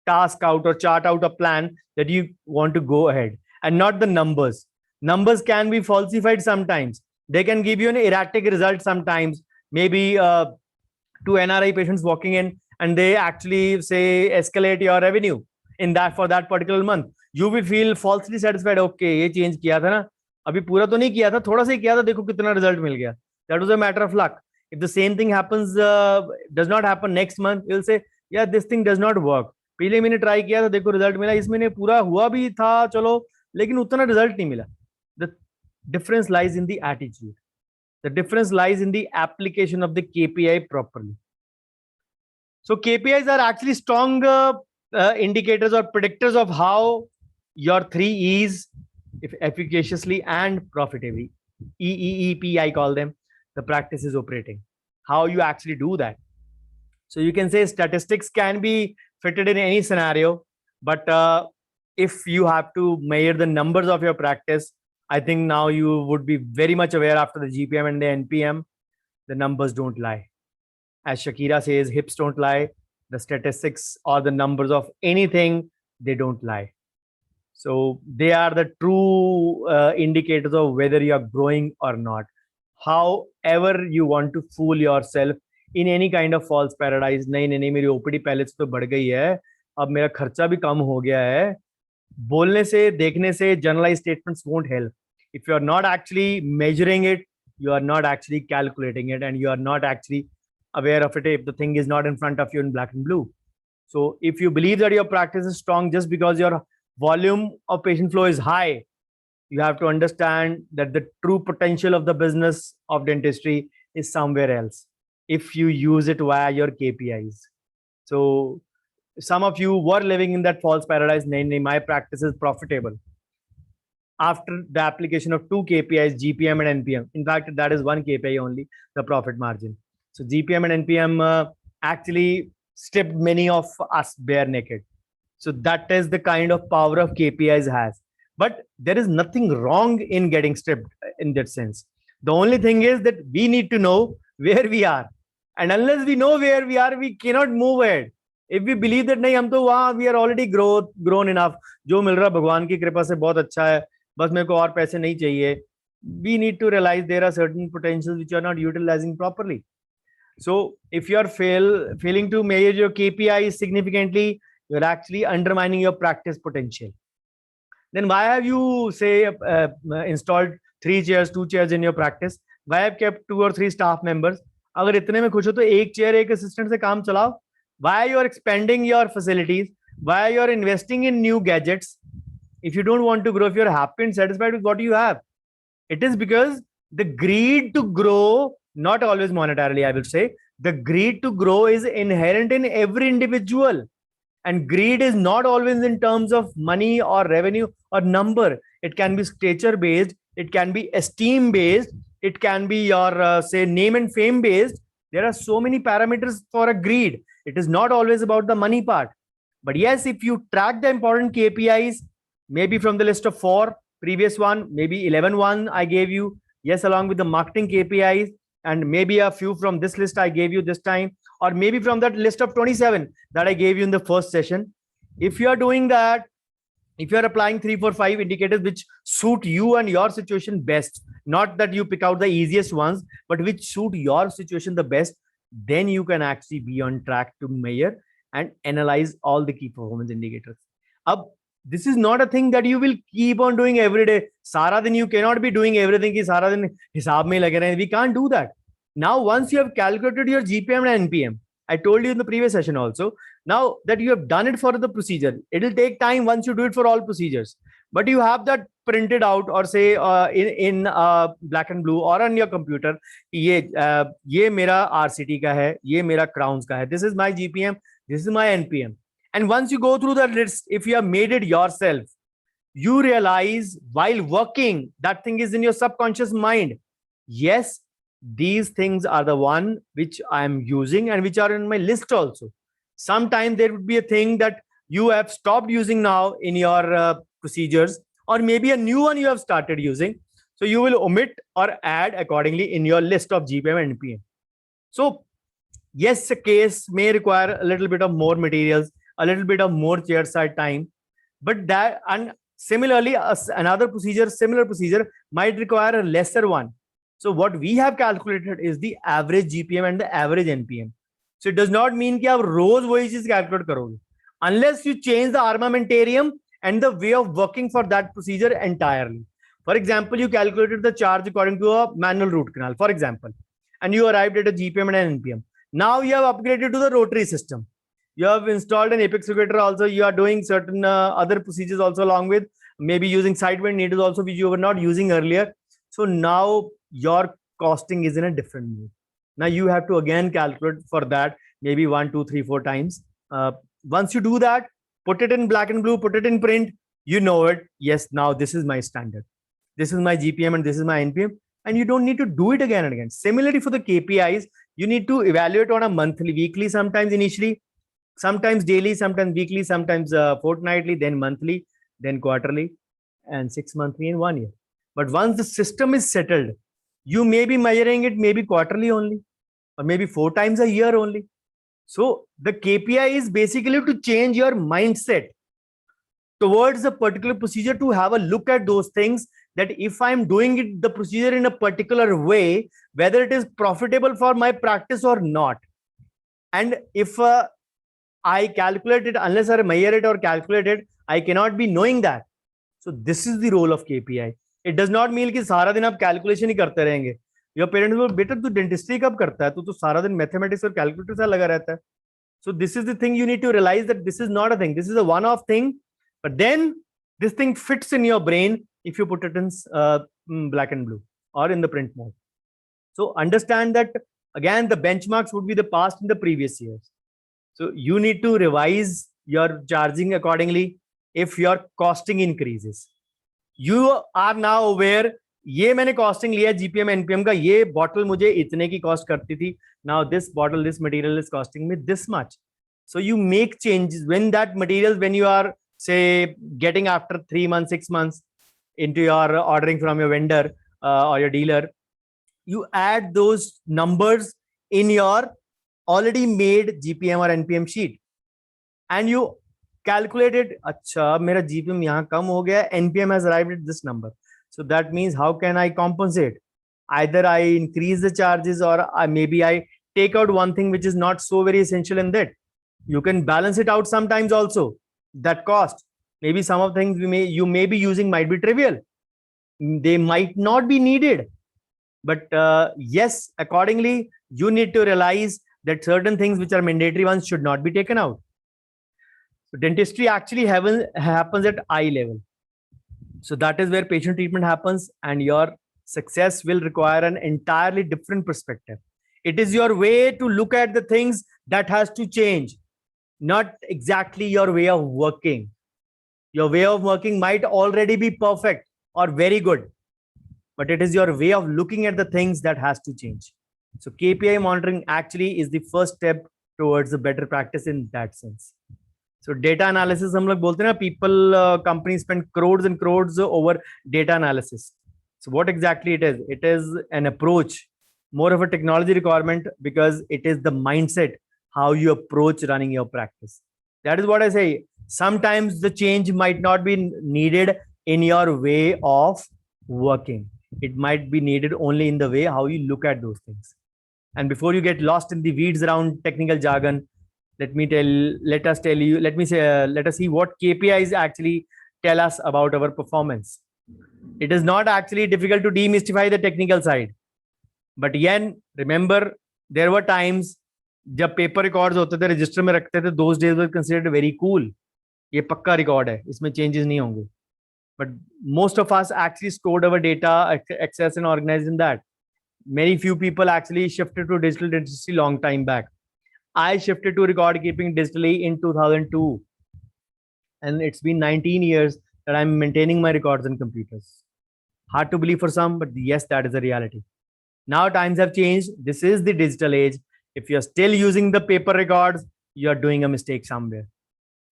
task out or chart out a plan that you want to go ahead, and not the numbers. Numbers can be falsified sometimes. They can give you an erratic result sometimes. Maybe 2 NRI patients walking in and they actually say escalate your revenue in that for that particular month. You will feel falsely satisfied. Okay, ये change किया था ना, अभी पूरा तो नहीं किया था, थोड़ा सा ही किया था, देखो कितना result मिल गया. That was a matter of luck. If the same thing happens, does not happen next month, you'll say, yeah, this thing does not work. पहले महीने ट्राई किया था, देखो रिजल्ट मिला, इस महीने पूरा हुआ भी था, चलो, लेकिन उतना रिजल्ट नहीं मिला. The difference lies in the attitude. The difference lies in the application of the KPI properly. So KPIs are actually strong indicators or predictors of how your 3 E's, if efficaciously and profitably, EEEP I call them, the practice is operating. How you actually do that. So you can say statistics can be fitted in any scenario, but if you have to measure the numbers of your practice, I think now you would be very much aware after the GPM and the NPM, the numbers don't lie. As Shakira says, hips don't lie. The statistics or the numbers of anything, they don't lie. So they are the true indicators of whether you are growing or not. However you want to fool yourself in any kind of false paradise, नहीं नहीं नहीं मेरी OPD पहले से तो बढ़ गई है, अब मेरा खर्चा भी कम हो गया है, बोलने से देखने से generalized statements won't help. If you are not actually measuring it, you are not actually calculating it, and you are not actually aware of it if the thing is not in front of you in black and blue. So if you believe that your practice is strong just because your volume of patient flow is high, you have to understand that the true potential of the business of dentistry is somewhere else if you use it via your KPIs. So some of you were living in that false paradise, namely my practice is profitable. After the application of 2 KPIs, GPM and NPM. In fact, that is 1 KPI only, the profit margin. So GPM and NPM actually stripped many of us bare naked. So that is the kind of power of KPIs has. But there is nothing wrong in getting stripped in that sense. The only thing is that we need to know where we are. And unless we know where we are, we cannot move ahead. If we believe that नहीं हम तो वहाँ we are already grown enough, जो मिल रहा भगवान की कृपा से बहुत अच्छा है, बस मेरे को और पैसे नहीं चाहिए. We need to realize there are certain potentials which you are not utilizing properly. So if you are failing to measure your KPIs significantly, you're actually undermining your practice potential. Then why have you say installed 3 chairs, 2 chairs in your practice? Why have kept 2 or 3 staff members? अगर इतने में खुश हो तो एक chair एक assistant से काम चलाओ. Why you are expanding your facilities? Why you are investing in new gadgets? If you don't want to grow, if you're happy and satisfied with what you have, it is because the greed to grow, not always monetarily, I will say, The greed to grow is inherent in every individual. And greed is not always in terms of money or revenue or number. It can be stature based, it can be esteem based, it can be your, say, name and fame based. There are so many parameters for a greed. It is not always about the money part. But yes, if you track the important KPIs, maybe from the list of 4, previous one, maybe 11 I gave you, yes, along with the marketing KPIs, and maybe a few from this list I gave you this time, or maybe from that list of 27 that I gave you in the first session. If you are doing that, if you are applying 3, 4, 5 indicators which suit you and your situation best, not that you pick out the easiest ones, but which suit your situation the best, then you can actually be on track to measure and analyze all the key performance indicators. Ab, this is not a thing that you will keep on doing every day. Sara din you cannot be doing everything ki sara din hisab mein lage rahe. We can't do that. Now, once you have calculated your GPM and NPM, I told you in the previous session also, now that you have done it for the procedure, it will take time once you do it for all procedures. But you have that printed out, or say in black and blue or on your computer. ये मेरा RCT का है, ये मेरा Crowns का है. This is my GPM, this is my NPM. And once you go through the list, if you have made it yourself, you realize while working, that thing is in your subconscious mind. Yes, these things are the one which I am using and which are in my list also. Sometimes there would be a thing that you have stopped using now in your procedures, or maybe a new one you have started using. So you will omit or add accordingly in your list of GPM and NPM. So yes, a case may require a little bit of more materials, a little bit of more chairside time, but that, and similarly, another procedure, similar procedure might require a lesser one. So what we have calculated is the average GPM and the average NPM. So it does not mean कि आप रोज वही चीज calculate करोगे, unless you change the armamentarium and the way of working for that procedure entirely. For example, you calculated the charge according to a manual root canal, for example, and you arrived at a GPM and an NPM. Now you have upgraded to the rotary system. You have installed an apex regulator also. You are doing certain other procedures also, along with maybe using sidewind needles also, which you were not using earlier. So now your costing is in a different mood. Now you have to again calculate for that, maybe 1, 2, 3, 4 times. Once you do that, put it in black and blue, put it in print, you know it. Yes, now this is my standard. This is my GPM and this is my NPM. And you don't need to do it again and again. Similarly, for the KPIs, you need to evaluate on a monthly, weekly, sometimes initially, sometimes daily, sometimes weekly, sometimes fortnightly, then monthly, then quarterly, and 6 monthly in 1 year. But once the system is settled, you may be measuring it maybe quarterly only, or maybe 4 times a year only. So the KPI is basically to change your mindset towards a particular procedure, to have a look at those things, that if I'm doing it, the procedure in a particular way, whether it is profitable for my practice or not. And if I calculate it, unless I measure it or calculate it, I cannot be knowing that. So this is the role of KPI. It does not mean कि सारा दिन आप calculation ही करते रहेंगे. Your parents will, बेटा तू dentistry कब करता है, तो सारा दिन मैथमेटिक्स और कैलकुलेटर सा लगा रहता है. So this is the thing you need to realize, that this is not a thing. This is a one-off thing, but then this thing fits in your brain if you put it in black and blue or in the print mode. So understand that again, the benchmarks would be the past in the previous years. So you need to revise your charging accordingly if your costing increases. You are now aware, ये मैंने costing लिया GPM NPM का, ये bottle मुझे इतने की cost करती थी. Now this bottle, this material is costing me this much. So you make changes when that material, when you are say getting after 3 months, 6 months into your ordering from your vendor or your dealer, you add those numbers in your already made GPM or NPM sheet, and you calculate it. अच्छा, मेरा GPM यहाँ कम हो गया, NPM has arrived at this number. So that means how can I compensate? Either I increase the charges, or maybe I take out one thing which is not so very essential in that. You can balance it out sometimes also. That cost, maybe some of the things you may be using might be trivial. They might not be needed. But yes, accordingly, you need to realize that certain things which are mandatory ones should not be taken out. So dentistry actually happens at eye level. So that is where patient treatment happens, and your success will require an entirely different perspective. It is your way to look at the things that has to change, not exactly your way of working. Your way of working might already be perfect or very good, but it is your way of looking at the things that has to change. So KPI monitoring actually is the first step towards a better practice in that sense. So data analysis, हम लोग बोलते हैं ना, people companies spend crores and crores over data analysis. So what exactly it is? It is an approach, more of a technology requirement, because it is the mindset how you approach running your practice. That is what I say. Sometimes the change might not be needed in your way of working. It might be needed only in the way how you look at those things. And before you get lost in the weeds around technical jargon, let us see what KPIs actually tell us about our performance. It is not actually difficult to demystify the technical side, but again, remember, there were times जब paper records होते थे, register में रखते थे, those days were considered very cool. ये पक्का record है, इसमें चेंजेस नहीं होंगे. But most of us actually stored our data, access and organized in that. Many few people actually shifted to digital dentistry long time back. I shifted to record keeping digitally in 2002, and it's been 19 years that I'm maintaining my records on computers. Hard to believe for some, but yes, that is a reality. Now times have changed. This is the digital age. If you're still using the paper records, you're doing a mistake somewhere.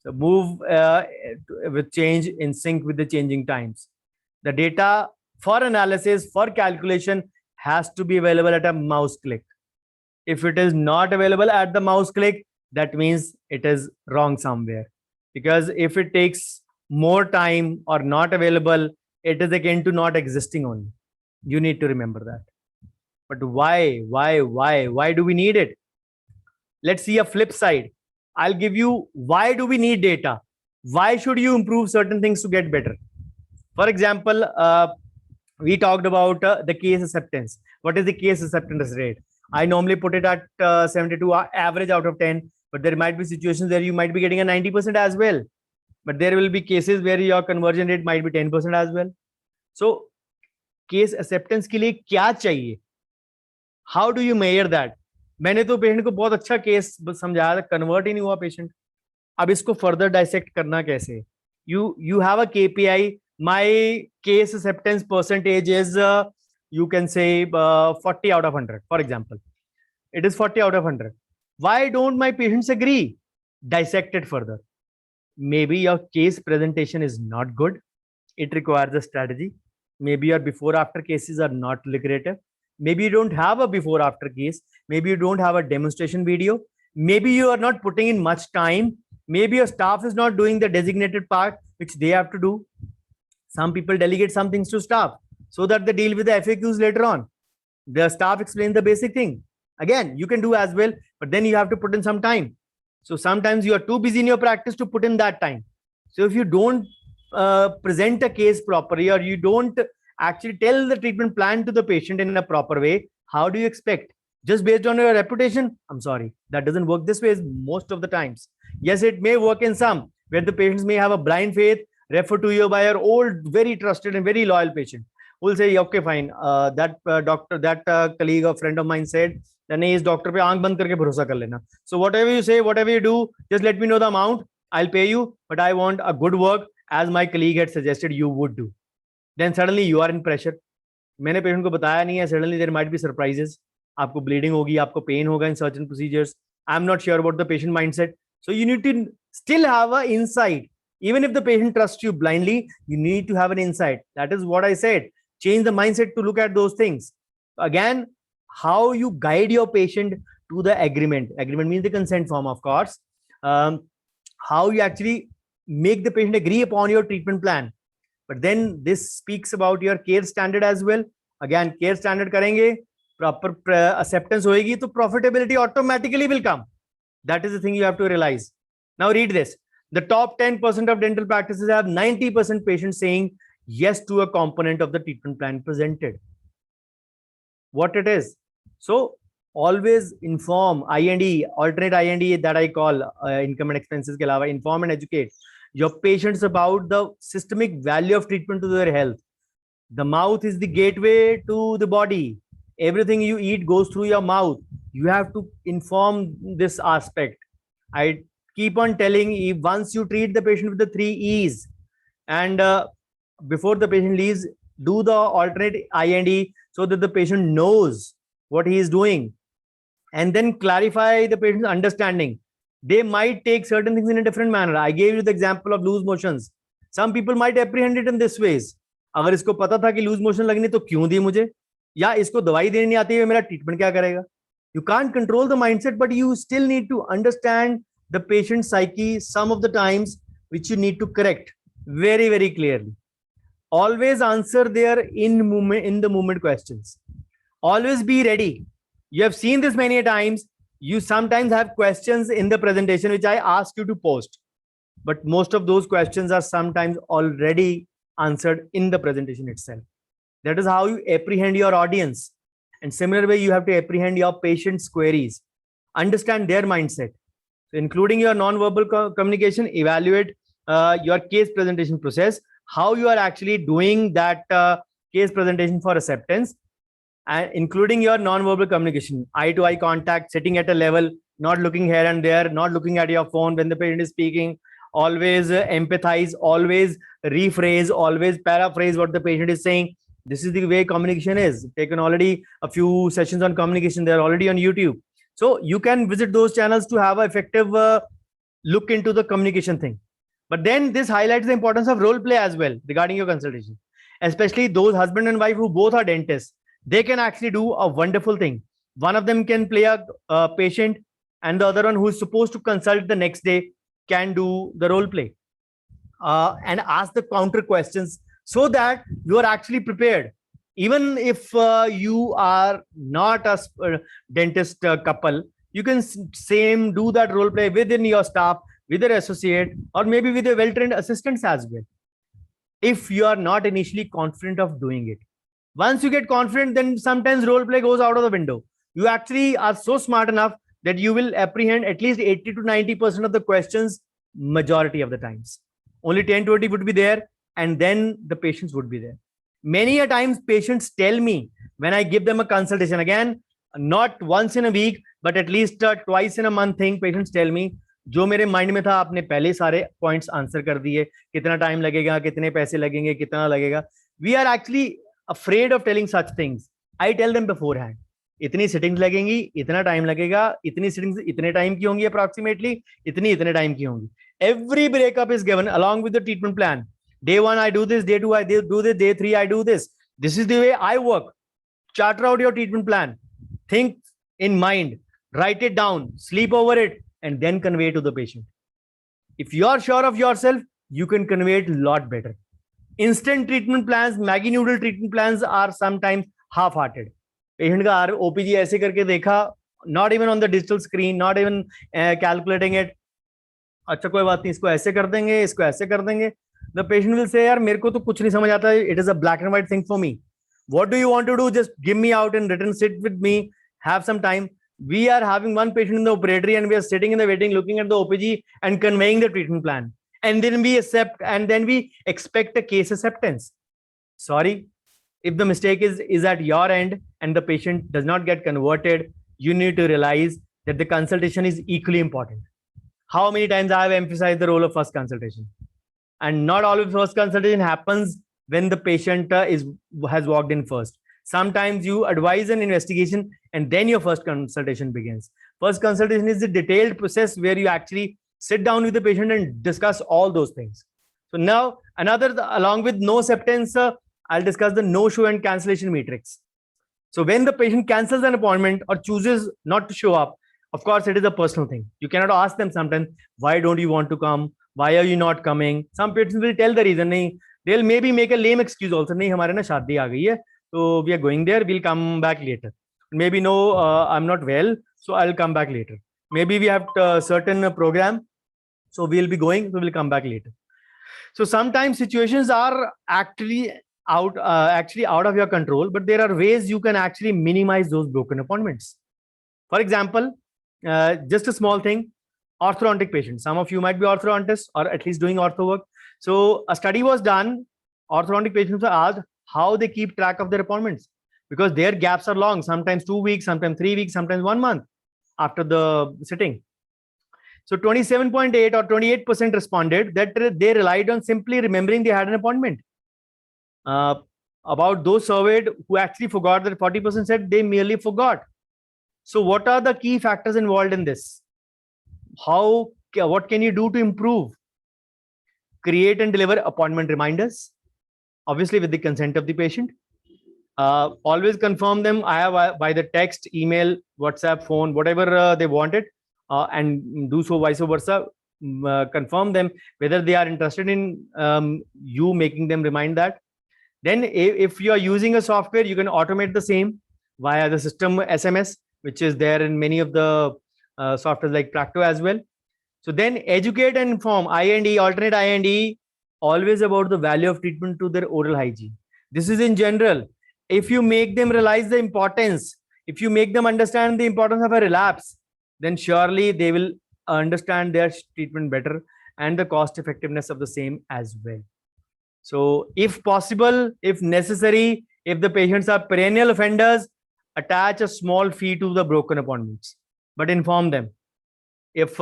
So move with change in sync with the changing times. The data for analysis, for calculation has to be available at a mouse click. If it is not available at the mouse click, that means it is wrong somewhere. Because if it takes more time or not available, it is akin to not existing only. You need to remember that. But why do we need it? Let's see a flip side. I'll give you why do we need data? Why should you improve certain things to get better? For example, we talked about the case acceptance. What is the case acceptance rate? I normally put it at 72 average out of 10, but there might be situations where you might be getting a 90% as well. But there will be cases where your conversion rate might be 10% as well. So case acceptance के लिए क्या चाहिए? How do you measure that? मैंने तो patient को बहुत अच्छा case समझाया था, कन्वर्ट ही नहीं हुआ पेशेंट. अब इसको फर्दर डाइसेक्ट करना कैसे? You have a KPI. My case acceptance percentage is you can say 40 out of 100, for example. It is 40 out of 100. Why don't my patients agree? Dissect it further. Maybe your case presentation is not good. It requires a strategy. Maybe your before after cases are not lucrative. Maybe you don't have a before after case. Maybe you don't have a demonstration video. Maybe you are not putting in much time. Maybe your staff is not doing the designated part which they have to do. Some people delegate some things to staff so that they deal with the FAQs later on. The staff explains the basic thing. Again, you can do as well, but then you have to put in some time. So sometimes you are too busy in your practice to put in that time. So if you don't present a case properly, or you don't actually tell the treatment plan to the patient in a proper way, how do you expect? Just based on your reputation? I'm sorry, that doesn't work this way most of the times. Yes, it may work in some, where the patients may have a blind faith, refer to you by your old, very trusted and very loyal patient. Will say, okay, fine. That doctor, that colleague or friend of mine said, then is doctor पे आंख बंद करके भरोसा कर लेना. So whatever you say, whatever you do, just let me know the amount. I'll pay you, but I want a good work as my colleague had suggested you would do. Then suddenly you are in pressure. मैंने patient को बताया नहीं है. Suddenly there might be surprises. आपको bleeding होगी, आपको pain होगा in certain procedures. I'm not sure about the patient mindset. So you need to still have an insight. Even if the patient trusts you blindly, you need to have an insight. That is what I said. Change the mindset to look at those things. Again, how you guide your patient to the agreement. Agreement means the consent form, of course. How you actually make the patient agree upon your treatment plan. But then this speaks about your care standard as well. Again, care standard करेंगे, proper acceptance होएगी, तो profitability automatically will come. That is the thing you have to realize. Now read this. The top 10% of dental practices have 90% patients saying yes to a component of the treatment plan presented. What it is. So always inform, I&E, alternate I&E that I call income and expenses के अलावा, inform and educate your patients about the systemic value of treatment to their health. The mouth is the gateway to the body. Everything you eat goes through your mouth. You have to inform this aspect. I keep on telling, once you treat the patient with the 3 E's, and before the patient leaves, do the alternate I and E so that the patient knows what he is doing, and then clarify the patient's understanding. They might take certain things in a different manner. I gave you the example of loose motions. Some people might apprehend it in this ways. अगर इसको पता था कि loose motion लगनी तो क्यों दी मुझे, या इसको दवाई देनी नहीं आती है, मेरा ट्रीटमेंट क्या करेगा. You can't control the mindset, but you still need to understand the patient's psyche some of the times, which you need to correct very, very clearly. Always answer their in the moment questions. Always be ready. You have seen this many times. You sometimes have questions in the presentation which I ask you to post, but most of those questions are sometimes already answered in the presentation itself. That is how you apprehend your audience. And similar way, you have to apprehend your patient's queries, understand their mindset. So including your non-verbal communication, evaluate your case presentation process, how you are actually doing that case presentation for acceptance, and including your non-verbal communication, eye-to-eye contact, sitting at a level, not looking here and there, not looking at your phone when the patient is speaking. Always empathize, always rephrase, always paraphrase what the patient is saying. This is the way communication is. Taken already a few sessions on communication. They're already on YouTube. So you can visit those channels to have an effective look into the communication thing. But then this highlights the importance of role play as well regarding your consultation, especially those husband and wife who both are dentists. They can actually do a wonderful thing. One of them can play a patient, and the other one who is supposed to consult the next day can do the role play and ask the counter questions so that you are actually prepared. Even if you are not a dentist couple, you can do that role play within your staff, with your associate, or maybe with your well-trained assistants as well, if you are not initially confident of doing it. Once you get confident, then sometimes role play goes out of the window. You actually are so smart enough that you will apprehend at least 80 to 90% of the questions majority of the times. Only 10-20 would be there, and then the patients would be there. Many a times patients tell me when I give them a consultation, again, not once in a week, but at least twice in a month thing, patients tell me, जो मेरे mind में था आपने पहले सारे points answer कर दिए, कितना टाइम लगेगा, कितने पैसे लगेंगे, कितना लगेगा. We are actually afraid of telling such things. I tell them beforehand. इतनी सिटिंग्स लगेंगी, इतना टाइम लगेगा, इतनी सिटिंग्स इतने टाइम की होंगी अप्रॉक्सीमेटली, इतने टाइम की होंगी. Every breakup is given along with the treatment plan. Day 1 I do this, day 2 I do this, day 3 I do this. This is the way I work. Charter out your treatment plan. Think in mind, write it down, sleep over it, and then convey to the patient. If you are sure of yourself, you can convey it a lot better. Instant treatment plans, Maggie noodle treatment plans are sometimes half-hearted. Patient का OPG ऐसे करके देखा, not even on the digital screen, not even calculating it. अच्छा कोई बात नहीं, इसको ऐसे कर देंगे, इसको ऐसे कर देंगे. The patient will say, यार मेरे को तो कुछ नहीं समझ आता. It is a black and white thing for me. What do you want to do? Just give me out in written, sit with me, have some time. We are having one patient in the operatory and we are sitting in the waiting, looking at the OPG and conveying the treatment plan. And then we accept, and then we expect a case acceptance. Sorry, if the mistake is at your end and the patient does not get converted, you need to realize that the consultation is equally important. How many times I have emphasized the role of first consultation, and not always first consultation happens when the patient has walked in first. Sometimes you advise an investigation and then your first consultation begins. First consultation is the detailed process where you actually sit down with the patient and discuss all those things. So now along with no acceptance, I'll discuss the no-show and cancellation matrix. So when the patient cancels an appointment or chooses not to show up, of course, it is a personal thing. You cannot ask them sometimes, why don't you want to come? Why are you not coming? Some patients will tell the reason. They'll maybe make a lame excuse also. नहीं हमारे ना शादी आ गई है, so we are going there. We'll come back later. Maybe no, I'm not well, so I'll come back later. Maybe we have a certain program, so we'll be going, so we'll come back later. So sometimes situations are actually out of your control, but there are ways you can actually minimize those broken appointments. For example, just a small thing, orthodontic patients. Some of you might be orthodontists or at least doing ortho work. So a study was done. Orthodontic patients were asked how they keep track of their appointments. because their gaps are long, sometimes 2 weeks, sometimes 3 weeks, sometimes 1 month after the sitting. So 27.8 or 28% responded that they relied on simply remembering they had an appointment. About those surveyed who actually forgot, that 40% said they merely forgot. So what are the key factors involved in this? What can you do to improve? Create and deliver appointment reminders, obviously with the consent of the patient. Always confirm them. I have by the text, email, WhatsApp, phone, whatever they wanted, and do so vice versa. Confirm them whether they are interested in you making them remind that. Then if you are using a software, you can automate the same via the system SMS, which is there in many of the softwares like Practo as well. So then educate and inform, I&E, alternate I&E, always about the value of treatment to their oral hygiene. This is in general. If you make them realize the importance, if you make them understand the importance of a relapse, then surely they will understand their treatment better and the cost effectiveness of the same as well. So if possible, if necessary, if the patients are perennial offenders, attach a small fee to the broken appointments, but inform them. If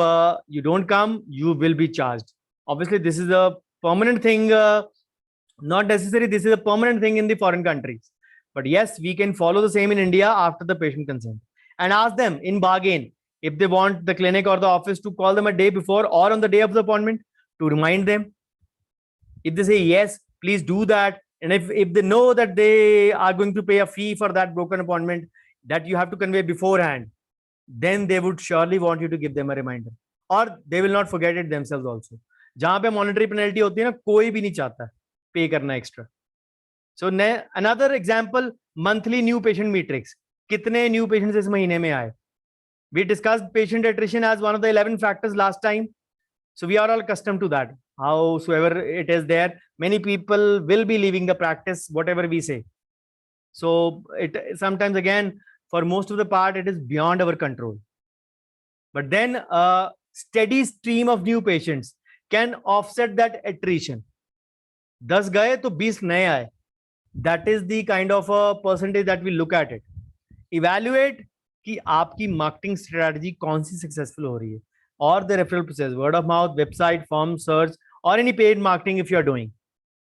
you don't come, you will be charged. Obviously, this is a permanent thing, not necessary. This is a permanent thing in the foreign countries. But yes, we can follow the same in India after the patient consent and ask them in bargain if they want the clinic or the office to call them a day before or on the day of the appointment to remind them. If they say yes, please do that. And if they know that they are going to pay a fee for that broken appointment that you have to convey beforehand, then they would surely want you to give them a reminder, or they will not forget it themselves also. जहां पे monetary penalty होती है ना, कोई भी नहीं चाहता पे करना extra. So another example, monthly new patient metrics. कितने new patients इस महीने में आए? We discussed patient attrition as one of the 11 factors last time. So we are all accustomed to that. Howsoever it is there, many people will be leaving the practice, whatever we say. So it sometimes, again, for most of the part, it is beyond our control. But then a steady stream of new patients can offset that attrition. 10 gaye to 20 naye aaye. That is the kind of a percentage that we look at it. Evaluate कि आपकी marketing strategy कौन सी successful हो रही है, or the referral process, word of mouth, website, form, search, or any paid marketing if you are doing.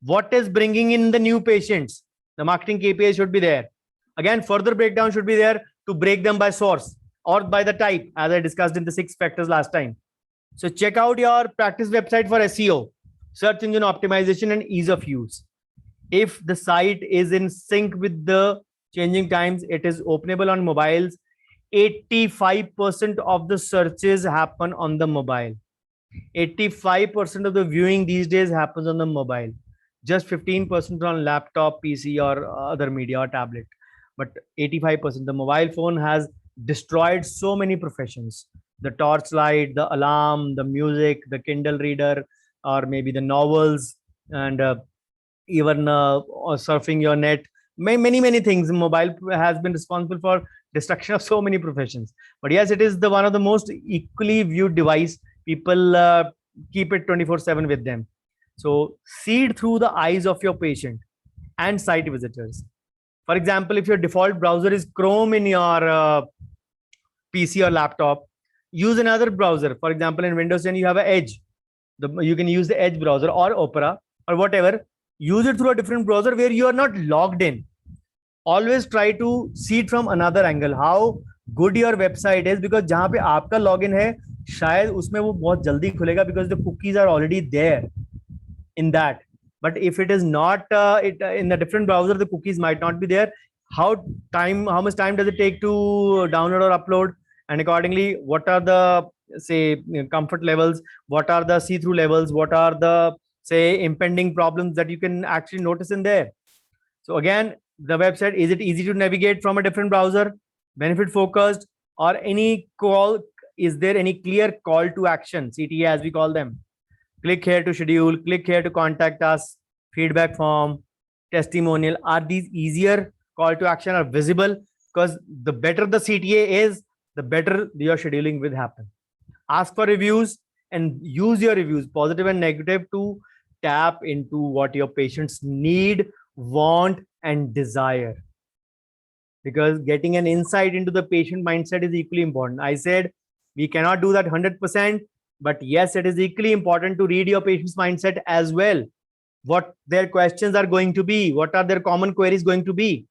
What is bringing in the new patients? The marketing KPI should be there. Again, further breakdown should be there to break them by source or by the type, as I discussed in the 6 factors last time. So check out your practice website for SEO, search engine optimization, and ease of use. If the site is in sync with the changing times, it is openable on mobiles. 85% of the searches happen on the mobile. 85% of the viewing these days happens on the mobile. Just 15% on laptop, PC, or other media or tablet. But 85%, the mobile phone has destroyed so many professions. The torchlight, the alarm, the music, the Kindle reader, or maybe the novels, and even surfing your net. Many things. Mobile has been responsible for destruction of so many professions. But yes, it is the one of the most equally viewed device. People keep it 24/7 with them. So seed through the eyes of your patient and site visitors. For example, if your default browser is Chrome in your PC or laptop, use another browser. For example, in Windows 10, you have an Edge. You can use the Edge browser or Opera or whatever. Use it through a different browser where you are not logged in. Always try to see it from another angle. How good your website is, because जहाँ पे आपका login है, शायद उसमें वो बहुत जल्दी खुलेगा because the cookies are already there in that. But if it is not in a different browser, the cookies might not be there. How much time does it take to download or upload? And accordingly, what are the comfort levels? What are the see-through levels? What are the impending problems that you can actually notice in there? So again, the website, is it easy to navigate from a different browser? Benefit focused, or any call? Is there any clear call to action, CTA as we call them? Click here to schedule, click here to contact us, feedback form, testimonial. Are these easier call to action are visible? Because the better the CTA is, the better your scheduling will happen. Ask for reviews and use your reviews, positive and negative, to tap into what your patients need, want, and desire. because getting an insight into the patient mindset is equally important. I said we cannot do that 100%, but yes, it is equally important to read your patient's mindset as well. What their questions are going to be, what are their common queries going to be.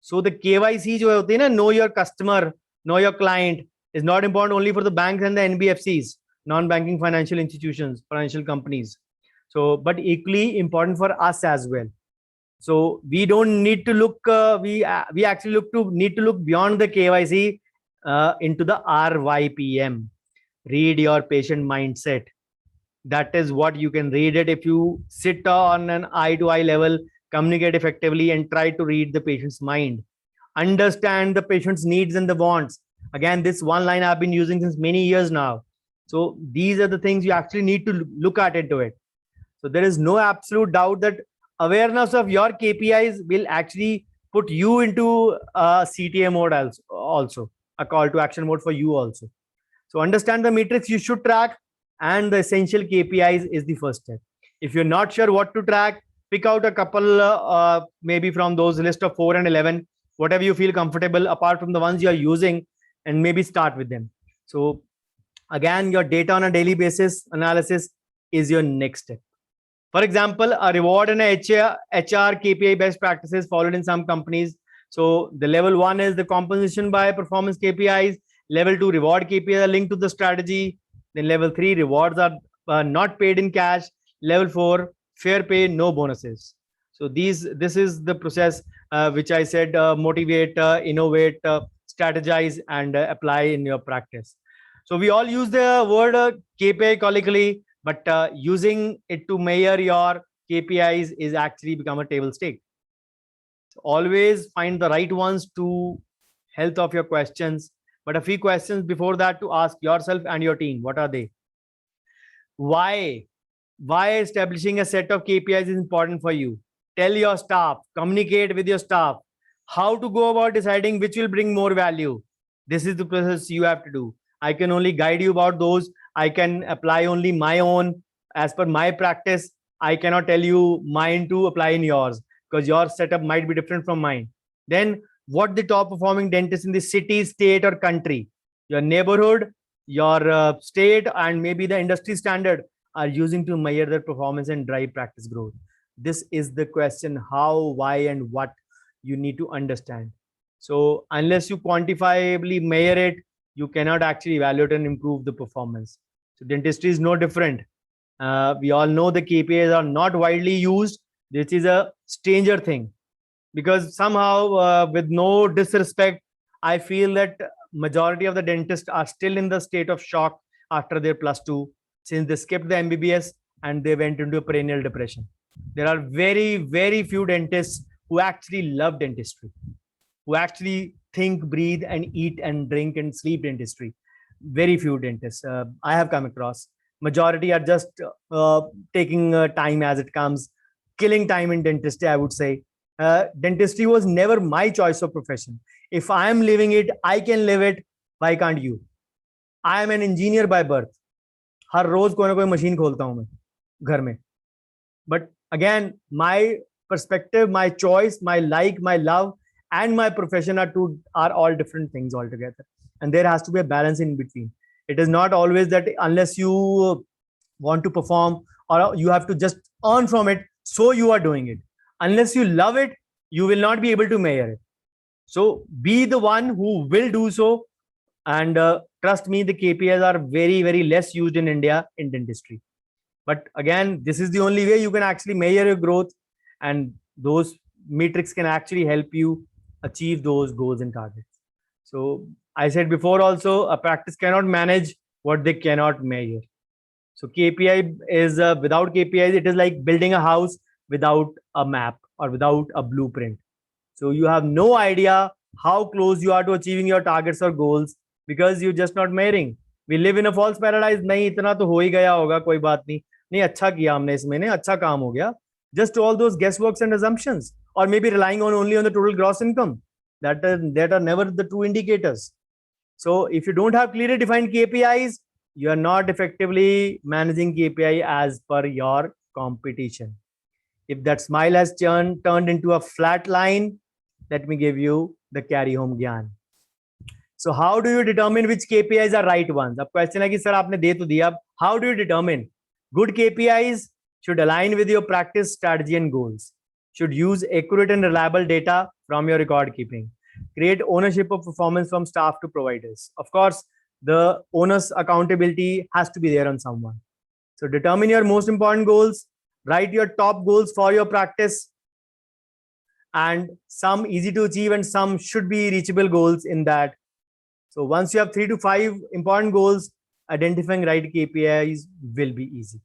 So the KYC जो होती है ना, know your customer, know your client, is not important only for the banks and the NBFCs, non-banking financial institutions, financial companies. So, but equally important for us as well. So we don't need to look. We actually need to look beyond the KYC into the RYPM. Read your patient mindset. That is what you can read it if you sit on an eye to eye level, communicate effectively, and try to read the patient's mind. Understand the patient's needs and the wants. Again, this one line I've been using since many years now. So these are the things you actually need to look at into it. So there is no absolute doubt that awareness of your KPIs will actually put you into a CTA mode also, a call to action mode for you also. So understand the metrics you should track, and the essential KPIs is the first step. If you're not sure what to track, pick out a couple, maybe from those list of 4 and 11, whatever you feel comfortable apart from the ones you're using, and maybe start with them. So again, your data on a daily basis analysis is your next step. For example, a reward and a HR KPI best practices followed in some companies. So the level 1 is the compensation by performance KPIs. Level 2 reward KPIs are linked to the strategy. Then level 3 rewards are not paid in cash. Level 4 fair pay, no bonuses. So this is the process which I said motivate, innovate, strategize, and apply in your practice. So we all use the word KPI colloquially, but using it to measure your KPIs is actually become a table stake. So always find the right ones to health of your questions. But a few questions before that to ask yourself and your team. What are they? Why establishing a set of KPIs is important for you? Tell your staff, communicate with your staff. How to go about deciding which will bring more value? This is the process you have to do. I can only guide you about those. I can apply only my own as per my practice. I cannot tell you mine to apply in yours because your setup might be different from mine. Then what the top performing dentist in the city, state, or country, your neighborhood, your state, and maybe the industry standard are using to measure their performance and drive practice growth. This is the question: how, why, and what you need to understand. So unless you quantifiably measure it, you cannot actually evaluate and improve the performance. So dentistry is no different. We all know the KPIs are not widely used. This is a stranger thing because somehow, with no disrespect, I feel that majority of the dentists are still in the state of shock after their +2, since they skipped the MBBS and they went into a perennial depression. There are very, very few dentists who actually love dentistry, who actually think, breathe, and eat and drink and sleep dentistry. Very few dentists I have come across. Majority are just taking time as it comes, killing time in dentistry, I would say. Dentistry was never my choice of profession. If I am living it, I can live it. Why can't you? I am an engineer by birth. हर रोज कोई ना कोई machine खोलता हूं मैं घर में. But again, my perspective, my choice, my like, my love, and my profession are all different things altogether. And there has to be a balance in between. It is not always that unless you want to perform or you have to just earn from it, so you are doing it. Unless you love it, you will not be able to measure it. So be the one who will do so. And trust me, the KPIs are very, very less used in India in dentistry. But again, this is the only way you can actually measure your growth, and those metrics can actually help you achieve those goals and targets. So I said before also, a practice cannot manage what they cannot measure. So KPI is without KPIs, it is like building a house without a map or without a blueprint. So you have no idea how close you are to achieving your targets or goals because you're just not measuring. We live in a false paradise. नहीं इतना तो हो ही गया होगा, कोई बात नहीं. नहीं अच्छा किया हमने इसमें, नहीं अच्छा काम हो गया. Just all those guessworks and assumptions, or maybe relying only on the total gross income. That are never the true indicators. So if you don't have clearly defined KPIs, you are not effectively managing KPI as per your competition. If that smile has turned into a flat line, let me give you the carry home gyan. So how do you determine which KPIs are right ones? अब question है कि sir आपने दे तो दिया, how do you determine? Good KPIs should align with your practice strategy and goals. Should use accurate and reliable data from your record keeping. Create ownership of performance from staff to providers. Of course, the owner's accountability has to be there on someone. So determine your most important goals, write your top goals for your practice, and some easy to achieve and some should be reachable goals in that. So once you have 3 to 5 important goals, identifying right KPIs will be easy.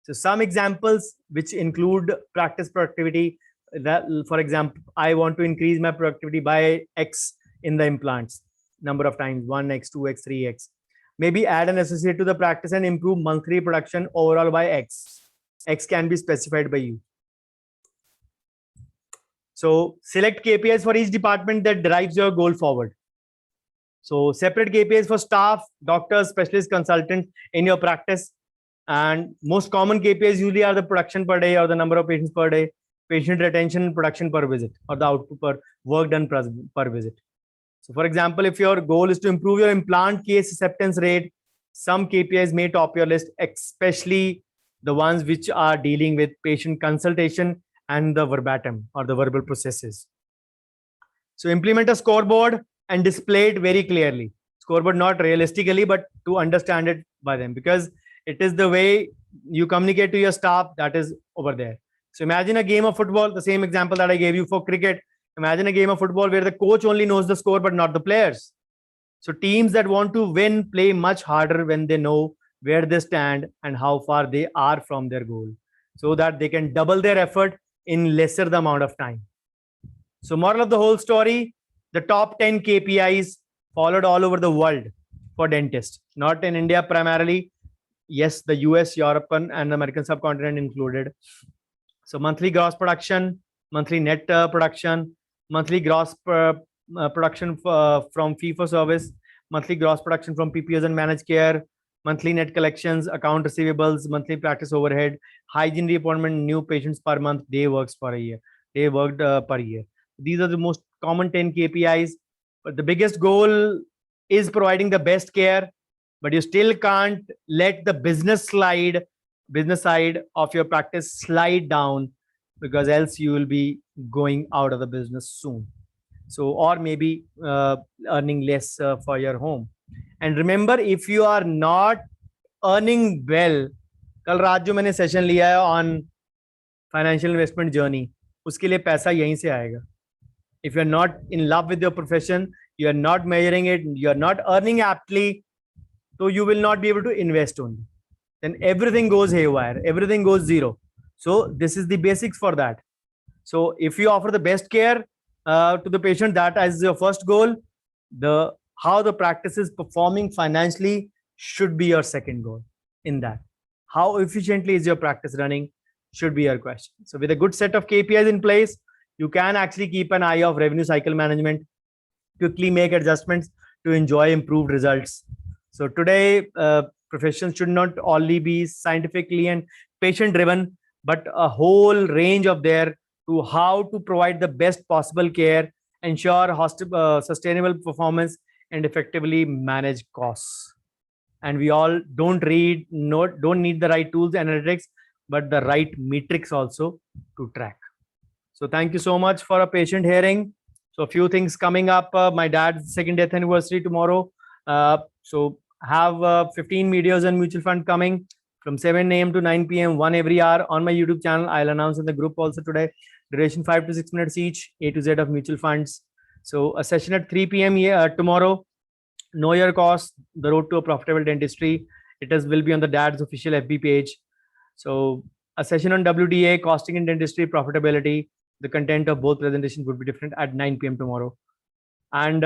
So some examples which include practice productivity, that for example, I want to increase my productivity by X in the implants, number of times, 1x, 2x, 3x. Maybe add an associate to the practice and improve monthly production overall by X. X can be specified by you. So select KPIs for each department that drives your goal forward. So separate KPIs for staff, doctors, specialists, consultants in your practice. And most common KPIs usually are the production per day or the number of patients per day, patient retention, production per visit, or the output per work done per visit. So for example, if your goal is to improve your implant case acceptance rate, some KPIs may top your list, especially the ones which are dealing with patient consultation and the verbatim or the verbal processes. So implement a scoreboard and display it very clearly. Scoreboard not realistically, but to understand it by them, because it is the way you communicate to your staff that is over there. So imagine a game of football, the same example that I gave you for cricket. Imagine a game of football where the coach only knows the score, but not the players. So teams that want to win play much harder when they know where they stand and how far they are from their goal, so that they can double their effort in lesser the amount of time. So moral of the whole story, the top 10 KPIs followed all over the world for dentists, not in India primarily. Yes, the US, European, and American subcontinent included. So monthly gross production, monthly net production, monthly gross production from fee for service, monthly gross production from PPOs and managed care, monthly net collections, account receivables, monthly practice overhead, hygiene reappointment, new patients per month, day works per year, day worked per year. These are the most common 10 KPIs. But the biggest goal is providing the best care, but you still can't let the business side of your practice slide down, because else you will be going out of the business soon. So, or maybe earning less for your home. And remember, if you are not earning well, कल रात जो मैंने session लिया है on financial investment journey, उसके लिए पैसा यहीं से आएगा. If you are not in love with your profession, you are not measuring it, you are not earning aptly, so you will not be able to invest only. Then everything goes haywire, everything goes zero. So this is the basics for that. So if you offer the best care to the patient, that is your first goal. How the practice is performing financially should be your second goal in that. How efficiently is your practice running should be your question. So with a good set of KPIs in place, you can actually keep an eye of revenue cycle management, quickly make adjustments to enjoy improved results. So today, professions should not only be scientifically and patient driven, but a whole range of there to how to provide the best possible care, ensure sustainable performance, and effectively manage costs. And we all don't need the right tools, analytics, but the right metrics also to track. So thank you so much for a patient hearing. So a few things coming up. My dad's second death anniversary tomorrow. So have 15 videos on mutual fund coming from 7 a.m. to 9 p.m. one every hour on my YouTube channel. I'll announce in the group also today. Duration 5 to 6 minutes each, A to Z of mutual funds. So a session at 3 p.m. Tomorrow. Know your cost, the road to a profitable dentistry. Will be on the dad's official FB page. So a session on WDA, costing in dentistry, profitability. The content of both presentations would be different at 9 p.m. tomorrow. And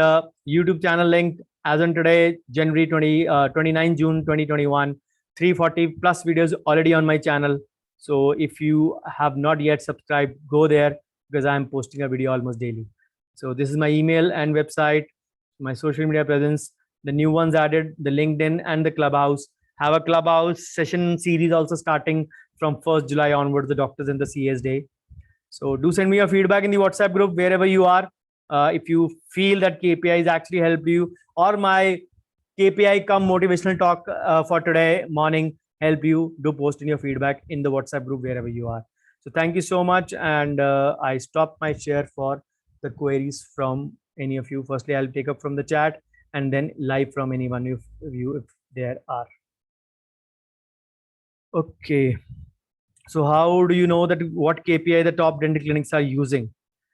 YouTube channel link as on today, January 29 June 2021, 340 plus videos already on my channel. So if you have not yet subscribed, go there, because I'm posting a video almost daily. So this is my email and website, my social media presence, the new ones added, the LinkedIn and the Clubhouse. Have a Clubhouse session series also starting from 1st July onwards, the doctors and the CS day. So do send me your feedback in the WhatsApp group wherever you are. If you feel that KPIs actually helped you, or my KPI come motivational talk for today morning help you, do post in your feedback in the WhatsApp group wherever you are. So thank you so much, and I stop my share for the queries from any of you. Firstly, I'll take up from the chat, and then live from anyone of you if there are. Okay. So how do you know that what KPI the top dental clinics are using?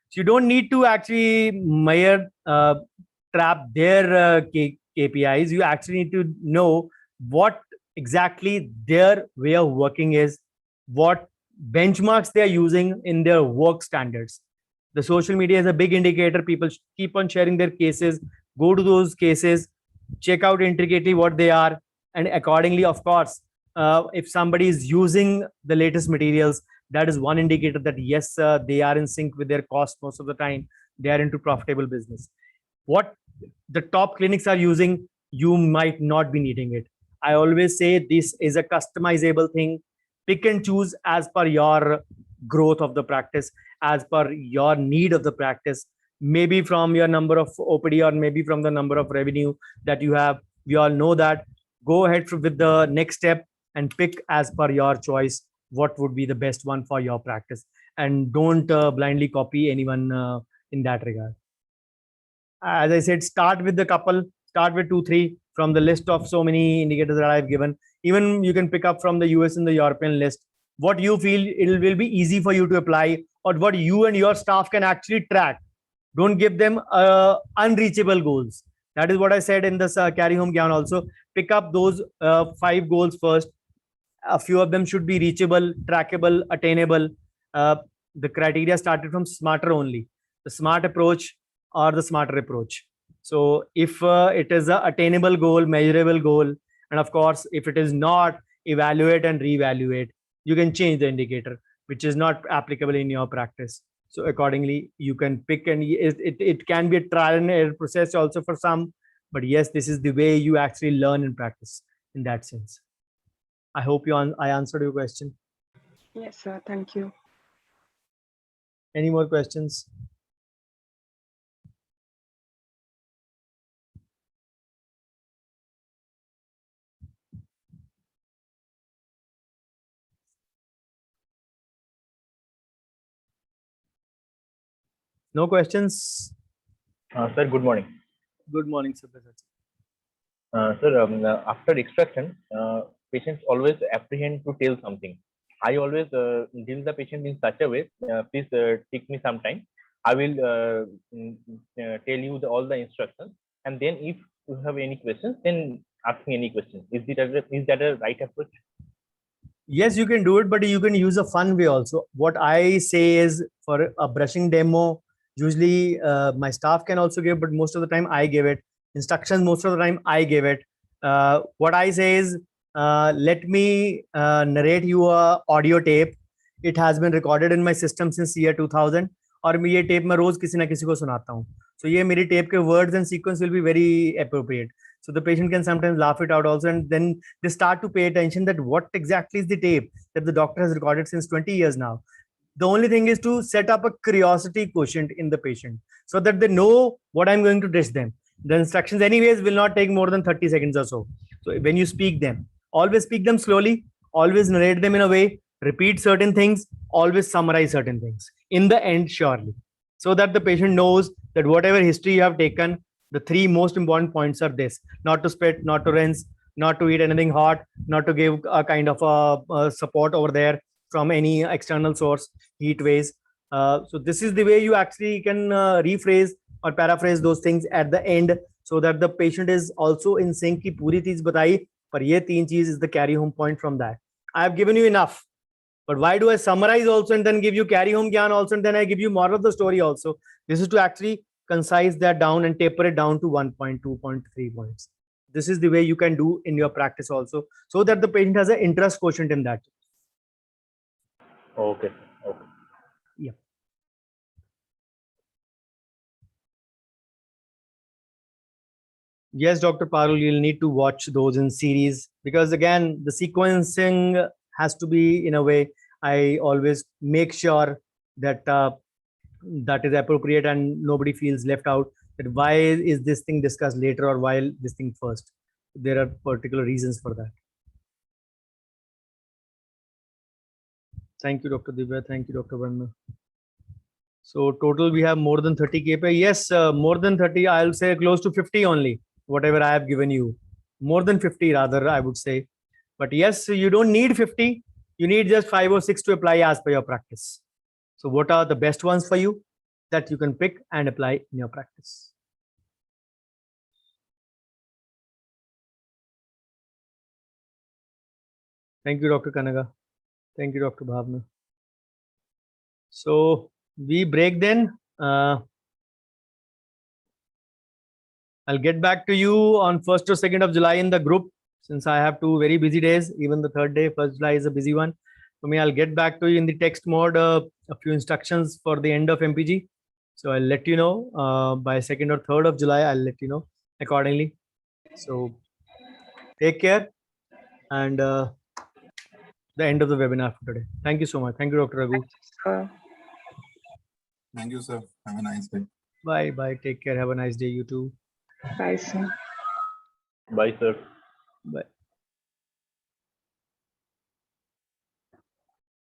So you don't need to actually measure, trap their KPIs. You actually need to know what exactly their way of working is, what benchmarks they are using in their work standards. The social media is a big indicator. People keep on sharing their cases. Go to those cases, check out intricately what they are, and accordingly, of course, if somebody is using the latest materials, that is one indicator that yes, they are in sync with their cost most of the time. They are into profitable business. What the top clinics are using, you might not be needing it. I always say this is a customizable thing. Pick and choose as per your growth of the practice, as per your need of the practice, maybe from your number of OPD or maybe from the number of revenue that you have. We all know that. Go ahead with the next step and pick as per your choice what would be the best one for your practice, and don't blindly copy anyone in that regard. As I said, start with the couple, start with 2 3 from the list of so many indicators that I've given. Even you can pick up from the US and the European list what you feel it will be easy for you to apply, or what you and your staff can actually track. Don't give them unreachable goals. That is what I said in this carry home gyan also. Pick up those 5 goals first. A few of them should be reachable, trackable, attainable. uh, the criteria started from smarter only, the smart approach or the smarter approach. So if it is a attainable goal, measurable goal, and of course if it is not, evaluate and reevaluate. You can change the indicator which is not applicable in your practice. So accordingly you can pick, and it can be a trial and error process also for some, but yes, this is the way you actually learn and practice in that sense. I hope I answered your question. Yes, sir. Thank you. Any more questions? No questions? Sir, good morning. Good morning, sir. Sir, after extraction, patients always apprehend to tell something. I always deal the patient in such a way. Please take me some time. I will tell you all the instructions, and then if you have any questions, then ask me any questions. Is that a right approach? Yes, you can do it, but you can use a fun way also. What I say is, for a brushing demo, usually my staff can also give, but most of the time I give it. Instructions, most of the time I give it. What I say is, let me narrate you a audio tape. It has been recorded in my system since year 2000, और मैं ये tape मैं रोज किसी ना किसी को सुनाता हूँ. So ये मेरी tape के words and sequence will be very appropriate. So the patient can sometimes laugh it out also, and then they start to pay attention that what exactly is the tape that the doctor has recorded since 20 years now. The only thing is to set up a curiosity quotient in the patient so that they know what I'm going to teach them. The instructions anyways will not take more than 30 seconds or so. So when you speak them, always speak them slowly, always narrate them in a way, repeat certain things, always summarize certain things in the end, surely, so that the patient knows that whatever history you have taken, the 3 most important points are this: not to spit, not to rinse, not to eat anything hot, not to give a kind of a support over there from any external source, heat waves. So this is the way you actually can rephrase or paraphrase those things at the end, so that the patient is also in sync ki puri cheez batai, par ye 3 cheez is the carry home point from that. I have given you enough, but why do I summarize also and then give you carry home gyan also, and then I give you moral of the story also? This is to actually concise that down and taper it down to 1.2.3 points. This is the way you can do in your practice also, so that the patient has an interest quotient in that. Okay. Okay. Yeah. Yes, Dr. Parul, you'll need to watch those in series, because again, the sequencing has to be in a way. I always make sure that that is appropriate and nobody feels left out, that why is this thing discussed later or why this thing first. There are particular reasons for that. Thank you, Dr. Divya. Thank you, Dr. Varma. So total we have more than 30 KPI. Yes, more than 30. I'll say close to 50 only. Whatever I have given you, more than 50 rather, I would say. But yes, you don't need 50. You need just 5 or 6 to apply as per your practice. So what are the best ones for you that you can pick and apply in your practice? Thank you, Dr. Kanaga. Thank you, Dr. Bhavna. So we break then. I'll get back to you on 1st or 2nd of July in the group, since I have 2 very busy days. Even the 3rd day, 1st July is a busy one for me. I'll get back to you in the text mode, a few instructions for the end of MPG. So I'll let you know by 2nd or 3rd of July. I'll let you know accordingly. So take care, and the end of the webinar for today. Thank you so much. Thank you, Dr. Raghu. Thank you, sir. Have a nice day. Bye. Bye. Take care. Have a nice day. You too. Bye, sir. Bye, sir. Bye.